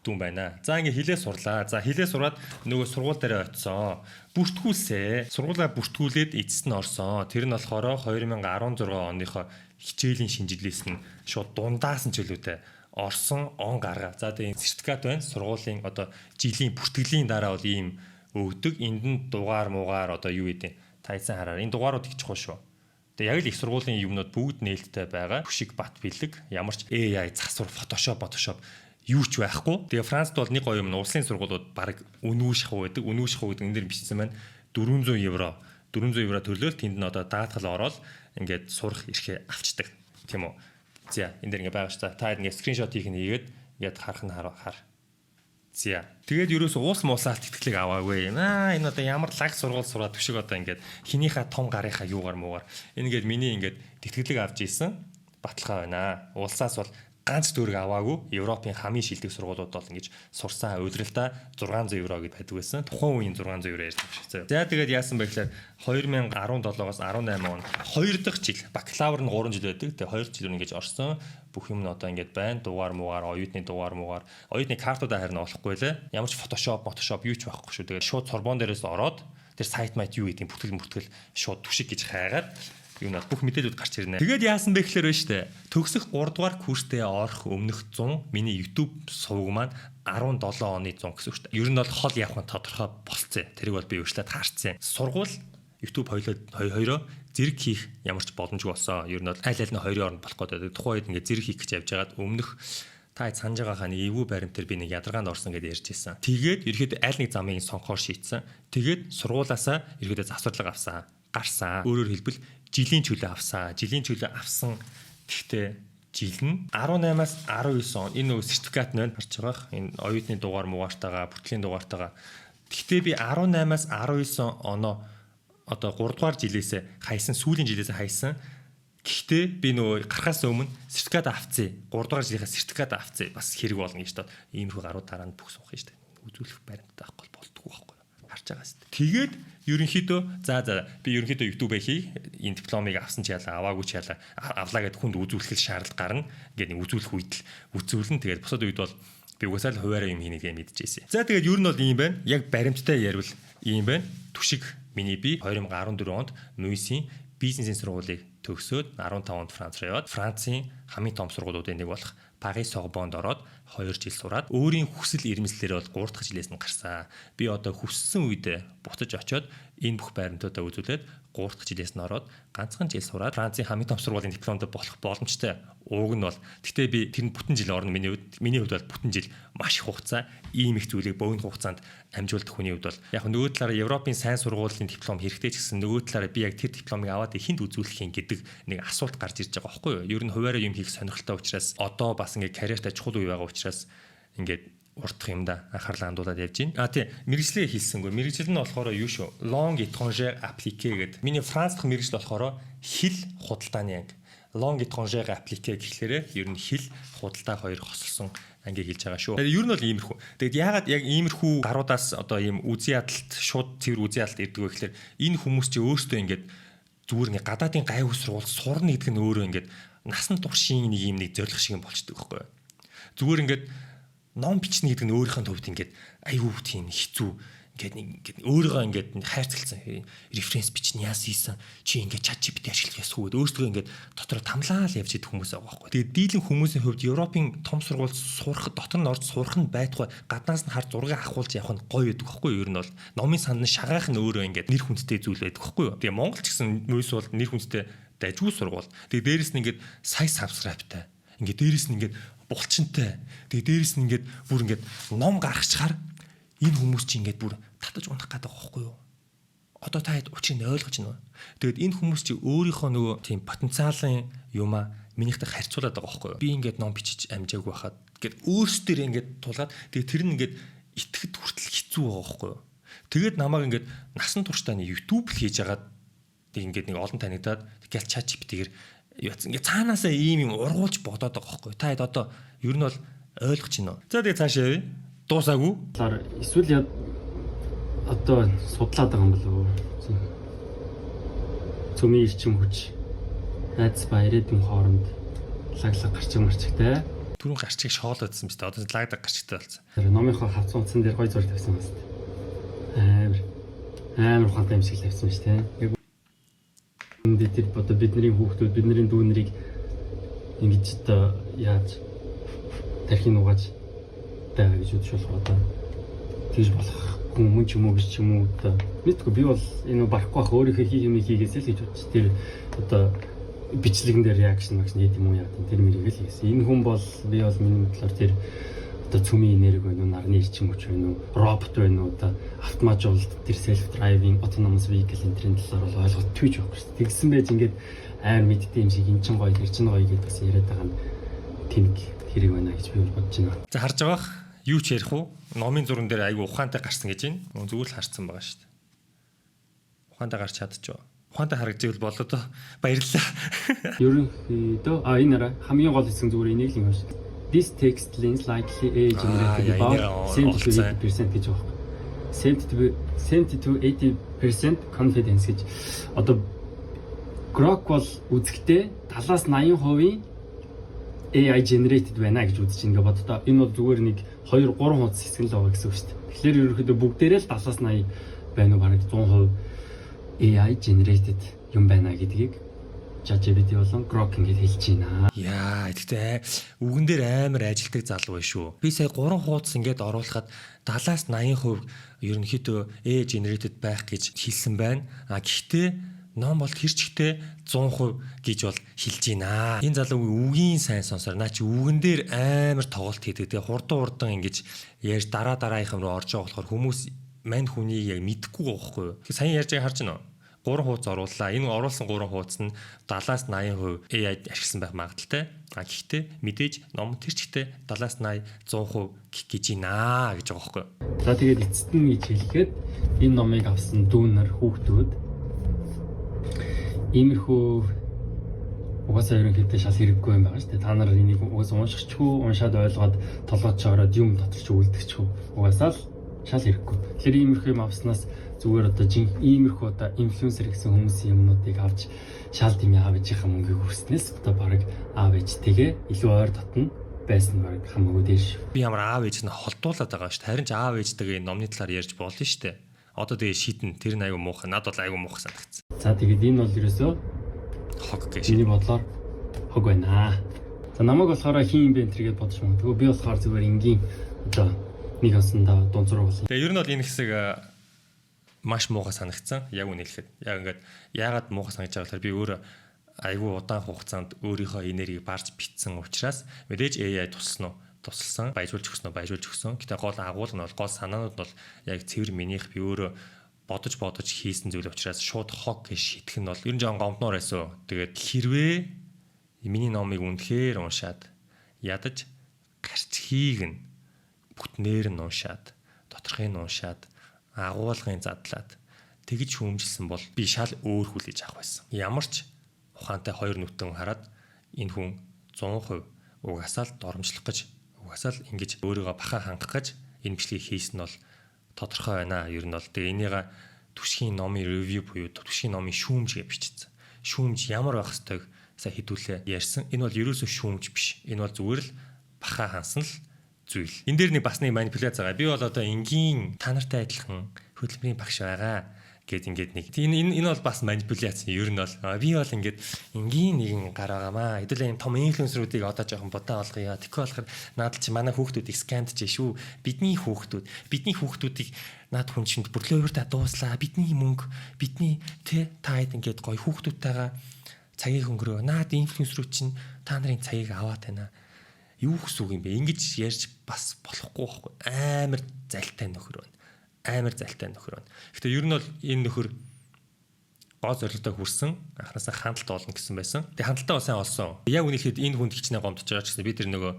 дүн байна. За ингээ хилээ сурлаа. За хилээ сураад нөгөө сургууль дээр очисон. Бүртгүүлсэ. Сургуулаа бүртгүүлээд эцэст нь орсон. Тэр нь болохоор 2016 оныхоо хичээлийн шинжилгээс нь шууд дундаас нь чөлөөтэй орсон он гаргаа. За тэгээ сертификат байна. Сургуулийн одоо жилийн бүртгэлийн дараа бол ийм өгдөг. Энд нь дугаар муугаар одоо юу гэдэг тайсан хараар. Энэ дугаарууд их чухал шүү. Тэгээ яг л их сургуулийн юмнууд бүгд нээлттэй байгаа. Хүшиг бат бэлэг, ямар ч AI, засвар, Photoshop юу ч байхгүй. Тэгээ Францд бол нэг гоё юм улсын сургуулиуд баг үнүү шахуу байдаг. Үнүү шахуу гэдэг энэ дэр бичсэн байна. 400 евро төрлөөл тэнд нь одоо даатгал ороод ингээд сурах эрхээ авчдаг. Тийм үү? За энэ дэр ингээ байгаа шүү. Та ингээд скриншотыг хийгээд ингээд харах нь хар. За. Тэгээд ерөөсөө уус муусаалт тэтгэлэг аваагүй. Энэ одоо ямар лаг сургууль сураад төшиг одоо ингээд хинийхээ том гарынхаа юугаар муугаар энэгээд миний ингээд тэтгэлэг авч ийсэн баталгаа байна. Улсаас бол ганц төгрөг аваагүй. Европын хамгийн шилдэг сургуулиуд бол ингэж сурсан удиралдаа 600 евро гэж байдаг байсан. Тухайн үеийн 600 евро ярьдаг шүү. За тэгээд яасан бэ гэхээр 2017-оос 18 он 2 дахь жил бакалавр нь 3 жил байдаг. Тэгээд 2 жил ингэж орсон. Бүх юм нь одоо ингэж байна. Дугаар муугаар, оюутны дугаар муугаар, оюутны картуудаа харин олохгүй лээ. Ямар ч Photoshop юу ч байхгүй шүү. Тэгээд шууд Сорбон дээрээс ороод тэр сайт майт юу гэдэг бүтгэл шууд түшиг гэж хайгаад юу над бүх мэдээлүүд гарч ирнэ. Тэгээд яасан бэ гэхээр байна штэ. Төгсөх 3 дугаар курстээ орох өмнөх 100 миний YouTube сувг маань 17 оны 100 гэсэн үг штэ. Ер нь бол хол явах нь тодорхой болцсон. Тэрийг бол би өөрчлөөд харцсан. Сургууль YouTube хоёроо зэрэг хийх ямар ч боломжгүй болсон. Ер нь бол аль аль нь хоёрын оронд болох гэдэг. Тухайн үед ингээд зэрэг хийх гэж явж байгаад өмнөх та санаж байгаа нэг эвгүй баримтаар би нэг ядаргаанд орсон гэдээ ярьж ирсэн. Тэгээд ерөөхдөө аль нэг замыг сонгохоор шийдсэн. Тэгээд сургуулаасаа ерөөхдөө завсарлага авсан. Гарсан. Өөрөөр хэлбэл жилийн чөлөө авсан. Гэхдээ жил нь 18-аас 19 он энэ нөгөө сертификат нь харж байгаа. Энэ оюутны дугаар муугаартайгаа, бүртгэлийн дугаартайгаа. Гэхдээ би 18-аас 19 оноо одоо 3 дугаар сүүлийн жилээс хайсан. Гэхдээ би нөгөө гарахаас өмнө сертификат авцээ. 3 дугаар жилийнхаа сертификат авцээ. Бас хэрэг болно гэж бодоод иймэрхүү гарууд дараа нь бүх суух юм шүү дээ. Үзүүлэх баримттай авахгүй болдгоо байхгүй. Харж байгаа шүү дээ. Тэгээд ерөнхийдөө би ерөнхийдөө YouTube хий. Энэ дипломыг авсан ч яалаа, аваагүй ч яалаа. Авлаа гэд хүнд үзүүлэх шаардлага гарна. Ингээд нэг үзүүлэх үед л үзүүлнэ. Тэгээд бусад үед бол Би угаасаа л хуваараа юм хийнэ гэж мэдчихсэн. За тэгээд ер нь бол ийм байна. Яг баримттай ярил ийм байна. Түшиг миний би 2014 онд Мюсийн бизнесийн сургуулийг төгсөөд 15 онд Франц руу яваад Францын хамгийн том сургуулиудын нэг болох Парис Сорбонд ороод 2 жил сураад өөрийн хүсэл эрмэлзлээр бол 3 дахь жилээс нь гарсан. Би одоо хүссэн үедээ буцаж очоод энэ бүх баримтуудаа үзүүлээд 3 дахь жилээс нь ороод ганцхан жил сураад Францын хамгийн том сургуулийн дипломд болох боломжтой. Уг нь бол гэхдээ би тэр нь бүтэн жил орно миний хувьд бол бүтэн жил маш их хугацаа ийм их зүйлийг богино хугацаанд амжуулдаг хүний хувьд бол яг нөгөө талаараа Европын сайн сургуулийн диплом хэрэгтэй ч гэсэн нөгөө талаараа би яг тэр дипломыг аваад эхэнд үзүүлэх юм гэдэг нэг асуулт гарч ирж байгаа байхгүй юу? Ер нь хуваараа юм хийх сонирхолтой учраас одоо бас ингээд карьертай чухал үе байгаа учраас ингээд урдах юм да анхаарлаа хандуулаад явж байна. Тийм мэрэгжлээ хэлсэнгүй. Мэрэгжил нь болохоор юу шүү? Langue étrangère appliquée гэдэг. Миний Франц дахь мэрэгжил болохоор хэл худалдааны анги. Langue étrangère appliquée гэхлээрээ ер нь хэл худалдаа хоёр хосолсон ангийг хэлж байгаа шүү. Ер нь бол иймэрхүү. Тэгэд яагаад яг иймэрхүү гаруудаас одоо ийм үзий ядалт шууд цэвэр үзий ядалт ирдэг вэ гэхлээр энэ хүмүүс чи өөрсдөө ингээд зүгээр нэг гадаадын гайвуу сургууль сурна гэдэг нь өөрөө ингээд насан туршийн нэг юм нэг зориг шиг болчдөг байхгүй юу? Зүгээр ингээд ном бичнэ гэдэг нь өөрийнхөө төвд ингээд аюу тийм хэцүү ингээд өөрийгөө ингээд хайрцалцсан референс бичнэ яас хийсэн чи ингээд чат GPT ашиглах ясгүй өөртөө ингээд дотор тамлаал явж идэх хүмүүс байгаа байхгүй. Тэгээд дийлэн хүмүүсийн хувьд Европын том сургуульд сурах дотор нь орж сурах нь байдгүй гаднаас нь харж зураг авахулж явах нь гоё байдаг байхгүй. Ер нь бол номын санд нь шагаах нь өөрөө ингээд нэр хүндтэй зүйл байдаг байхгүй. Тэгээ Монгол ч гэсэн мөс бол нэр хүндтэй дайггүй сургууль. Тэгээ дээрэс нь ингээд сая сабскрайбтай. Ингээд дээрэс нь ингээд булчинтай. Тэгээ дээрэс нь ингээд бүр ингээд ном гаргачихаар энэ хүмүүс чи ингээд бүр татаж унах гэдэг байгаа байхгүй юу? Одоо та хэд учрыг ойлгож байна уу? Тэгэд энэ хүмүүс чи өөрийнхөө нөгөө тийм потенциалын юмаа минийхтэй харьцуулаад байгаа байхгүй юу? Би ингээд ном бичиж амжаагүй байхад гээд өөрсдөр ингээд тулгаад тэгээ тэр нь ингээд итгэхэд хүртэл хэцүү байгаа байхгүй юу? Тэгээд намайг ингээд насан туршдаа нэг YouTube л хийж агаад ингээд нэг олон танигдаад тэгэл чат GPT-гэр ингээд цаанаасаа ийм юм ургуулж бодоод байгаа байхгүй юу? Та хэд одоо ер нь бол ойлгож байна уу? За тэгээ цаашаа явъя. Дуусаагүй. Эсвэл одоо судлаад байгаа юм болов уу? Цөмийн эрчим хүч найз ба ирээдүйн хооронд лаглаг марчигтай. Түрүүн гарчиг шоолоодсан биз дээ. Одоо лагдаг гарчигтай болсон. Тэр номынхоо хавцсан утсан дээр гой зураг тавьсан байна шүү дээ. Амар ухаантай юм шиг тавьсан шүү дээ. Энд тэр одоо бидний хүүхдүүд бидний дүүнэрийг ингэж одоо яаж тархин угааж таа гэж бодож болохоор одоо тэгж болох хүн ч юм уу гэж ч юм уу одоо мэдгүй би бол энэ барахгүй ах өөрийнхөө хийх юм хийгээсэй л гэж бодчих. Тэр одоо бичлэгэн дээр реакшн хийх юм уу яа тэр мэрийг л хийсэн. Энэ хүн бол би бол миний бодлоор тэр одоо цөмийн энерги байна уу, нарны эрчим хүч байна уу, робот байна уу, одоо автоматжуулалт тэр self driving autonomous vehicle энэ төрлийн талаар бол ойлгох түйж байхгүй шүү дээ. Тэгсэн байж ингээд амар мэддэг юм шиг эн чин гоё тэр чин гоё гэдгээс яриад байгаа нь тэнэг хэрэг байна гэж би бол бодож байна. За харж байгаах юу ч ярих уу? Номын зурган дээр айгүй ухаантай гарсан гэж байна. Зүгээр л харцсан байгаа шүү дээ. Ухаантай гарч чадчихв. Ухаантай харагдчихвэл болоо доо. Баярлалаа. Ерөнхийдөө энэ арай хамгийн гол хэсэг зүгээр энийг л юм шүү. This text lens likely age generated about 70-80% гэж байна. 70-80% confidence гэж. Одоо Grok бол үзэхдээ 70-80% AI generated байна гэж үзэж ингээ боддоо. Энэ бол зүгээр нэг 2-3 хуудас хэсэг л байгаа гэсэн үг шүү дээ. Тэгэхээр ерөнхийдөө бүгдээрээ л 70-80 байна уу бараг 100% AI generated юм байна гэдгийг ChatGPT болон Grok ингэж хэлж байна. Яа, тэгтээ үгэн дээр амар ажилтдаг залуу байна шүү. Би сая 3 хуудас ингээд оруулахад 70-80% ерөнхийдөө AI generated байх гэж хэлсэн байна. Гэхдээ ном бол тэр чигтээ 100% гэж бол хэлж байна. Энэ залуугийн үгийн сайн сонсоор наа чи үгэн дээр амар тоглолт хийдэг. Тэгээ хурдан ингэж яаж дараагийнхан руу орж байгаа болохоор хүмүүс мань хүнийг яг мэдэхгүй байхгүй юу. Тэгээ сайн ярьж байгааг харж байна уу? 3 хуудас орууллаа. Энэ оруулсан 3 хуудас нь 70-80% AI ашигласан байх магадaltaй. Гэхдээ мэдээж ном тэр чигтээ 70-80 100% гэж байна гэж байгаа байхгүй юу. За тэгээд эцэст нь гэж хэлэхэд энэ номыг авсан дүүнер хүүхдүүд иймэрхүү угаасаа ерөнхийдөө шал хэрэггүй юм байгаа шүү дээ. Та нар энийг угаасаа уншчихгүй, уншаад ойлгоод толгойд ороод юм дотор ч үлдчихгүй. Угаасаа л шал хэрэггүй. Тэгэхээр иймэрхүү юм авснаас зүгээр одоо иймэрхүү одоо инфлюенсер гэсэн хүмүүсийн юмнуудыг авч шал дэмий аав ээжийнхээ мөнгийг хүрснээс одоо баг аав ээжтэйгээ илүү ойр дотно байсан баг хамаагүй дээш. Би ямар аав ээж нь холдуулаад байгаа шүү дээ. Харин ч аав ээжтэйгээ номны талаар ярьж болно шүү дээ. Одоо тэгээ шийдэн тэр нь аягүй муухай. Надад бол аягүй муухай санагдсан. За тэгээд энэ бол ерөөсөө Хог гэж. миний бодлоор хог байна. За намайг болохоор хин юм бэ энэ гэж бодож магадгүй. Би болохоор зүгээр энгийн одоо нэг хасандаа дунцруу болсон. Тэгээ ер нь бол энэ хэсэг маш муухай санагдсан. Яг үнэ хэлэхэд. Яг ингээд яагаад муухай санагдаж байгаа гэхээр би өөр аягүй удаан хугацаанд өөрийнхөө энергийг барж битсэн учраас мэдээж AI тусалсан, баяжуулж өгсөн. Гэтэ гол агуулга нь бол гол санаанууд бол яг цэвэр минийх би өөрөө бодож хийсэн зүйл учраас шууд хог гэж шийдэх нь бол ер нь жоон гомдноор байсан. Тэгээд хэрвээ миний номыг үнэхээр уншаад ядаж гарчхийг нь бүтнээр нь уншаад доторхыг нь уншаад агуулгын задлаад тэгж хүмжилсэн бол би шал өөр хүлээж авах байсан. Ямар ч ухаантай хоёр нүтэн хараад энэ хүн 100% угасаал доромжлох гэж угасаал ингэж өөрийгөө баха хангах гэж энэ бичлэгийг хийсэн нь бол тодорхой байна. Ер нь бол тэгээ энийгээ түшгийн номын ревю буюу түшгийн номын шүүмж гэж бичсэн. Шүүмж ямар байх ёстойг сая хэдүүлээ ярьсан. Энэ бол ерөөсөө шүүмж биш. Энэ бол зүгээр л баха хансан л зүйл. Энэ дээр нэг бас нэг манипуляц байгаа. Би бол одоо энгийн та нартай адилхан хөдөлмөрийн багш байгаа гэд ингээд нэг. Энэ бол бас манипуляц. Ер нь бол би бол ингээд энгийн нэгэн гар байгаамаа. Хэдүүлээ юм том инфлюенсерүүдийг одоо жоохон бодаа олгоё. Тэгэхгүй болохоор наад чи манай хүүхдүүдийг скамдж шүү. Бидний хүүхдүүдийг наад хүн чинь бүрлөөвөртөө дууслаа. Бидний мөнгө, бидний таад ингээд гоё хүүхдүүдтэйгээ цагийг өнгөрөө. Наад инфлюенсерүүд чинь та нарын цагийг аваад байна. Юу гэсэн үг юм бэ? Ингэж ярьж бас болохгүй байхгүй. Амар залтай нөхөр байна. Гэтэ ер нь бол энэ нөхөр гоо зорилготой хүрсэн. Анхнаасаа хандлт олно гэсэн байсан. Тэгээ хандлтаа сайн олсон. Яг үнэхээр энэ хүнд хичнээн гомдож байгаа ч гэсэн би тэр нөгөө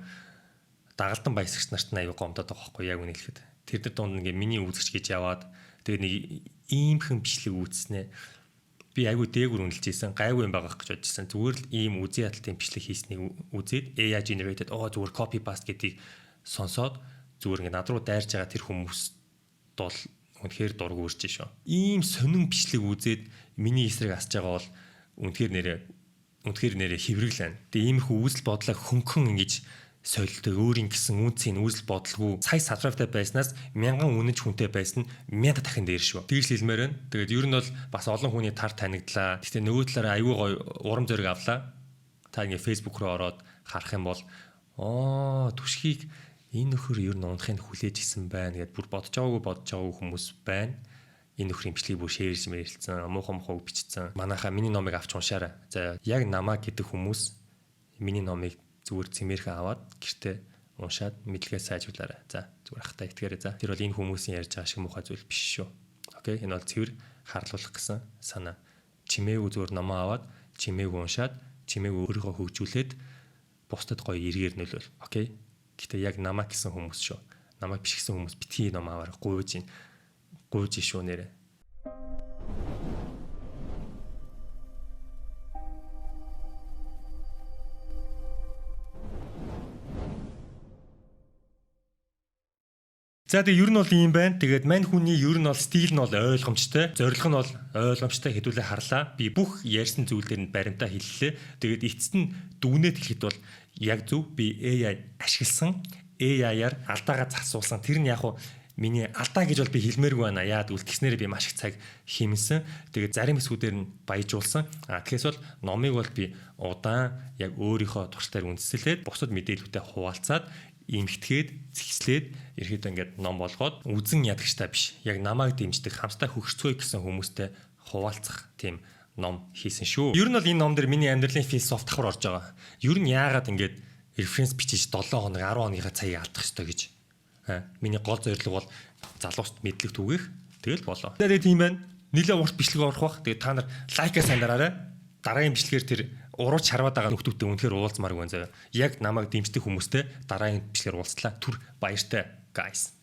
дагалдан баясагч нарт нь аягүй гомдоод байгаа байхгүй яг үнэхээр. Тэр дунд ингээ миний үзэгч гэж яваад тэгээ нэг иймхэн бичлэг үүснэ. Би айгүй дээгүр үнэлж ийсэн. Гайгүй юм байгаа гэж бодчихсан. Зүгээр л ийм үзий ядалтын бичлэг хийснийг үзээд AI generated зүгээр copy paste гэдгийг сонсоод зүгээр ингээ над руу дайрж байгаа тэр хүмүүс бол үнэхээр дург үрж шүү. Ийм сонин бичлэг үзээд миний эсрэг асж байгаа бол үнэхээр нэрээ хэврэглэн. Тэгээ иймэрхүү үзэл бодлоо хөнгөн ингэж солилдог өөрийн гэсэн үнцийн үзэл бодлого сая сабскрайбтай байснаас 1000 үнэж хүнтэй байсан 1000 дахин дээр шүү. Тэгж хэлмээр байна. Тэгээд ер нь бол бас олон хүний тар танигдлаа. Гэтэ нөгөө талаараа аюу гой урам зориг авлаа. Та ингээ Facebook руу ороод харах юм бол түшгийг энэ нөхөр ер нь унахыг хүлээж исэн байна гэд бүр бодож байгаагүй хүмүүс байна. Энэ нөхрийн бичлэгийг бүр шеэрж мэрэлцэн, муухай бичсэн. Манайхаа миний номыг авч уншаарай. За яг намаа гэдэг хүмүүс миний номыг зүгээр цэмэрхэн аваад гэртээ уншаад мэдлэгээ сайжруулаарай. За зүгээр ахтай итгээрэй. За тэр бол энэ хүмүүсийн ярьж байгаа шиг муухай зүйл биш шүү. Окей, энэ бол цэвэр харлуулах гэсэн санаа. Чимээгүй зүгээр номоо аваад чимээгүй уншаад чимээгүй өөрийгөө хөгжүүлээд бусдад гоё эргээр нөлөөл. Окей. Гэтэ яг намаа гэсэн хүмүүс шүү. Намайг биш гэсэн хүмүүс битгий ном аваар гуйж шүү нэрэ. За тэгээ ер нь бол юм байна. Тэгээд мань хүний ер нь бол стил нь бол ойлгомжтой. Зорилго нь бол ойлгомжтой хэдүүлээ харлаа. Би бүх ярьсан зүйл дээр нь баримтаа хэллээ. Тэгээд эцэст нь дүгнээд хэлэхэд бол яг зөв би AI ашигласан. AI-аар алдаагаа засуулсан. Тэр нь яг хуу миний алдаа гэж бол би хэлмээргүй байна. Яад үлдгэснээр би маш их цаг хэмнсэн. Тэгээд зарим хэсгүүдээр нь баяжуулсан. Тэгэхээс бол номыг бол би удаан яг өөрийнхөө туршлагаар үндэслээд бусад мэдээлэлүүдэд хуваалцаад имэгтгээд зэгслээд ерөөдөө ингээд ном болгоод үзэн ядагчтай биш. Яг намайг дэмждэг хамтдаа хөгжцгөөе гэсэн хүмүүстэй хуваалцах тийм ном хийсэн шүү. Ер нь бол энэ ном дээр миний амьдралын философи давхар орж байгаа. Ер нь яагаад ингээд референс бичиж 7 хоног 10 хоногийн цагийг алдах ёстой гэж. Миний гол зорилго бол залууст мэдлэг түгээх. Тэгэл болоо. Тэгээд тийм байна. Нилээ урт бичлэг орох бах. Тэгээд та нар лайкаа сайн дараарай. Дараагийн бичлэгээр тэр урууч харваад байгаа нөхдүүдтэй үнэхээр уулзмаар гэн заяа. Яг намайг дэмждэг хүмүүстэй дараагийн бичлэгээр уулзлаа. Түр баяртай guys.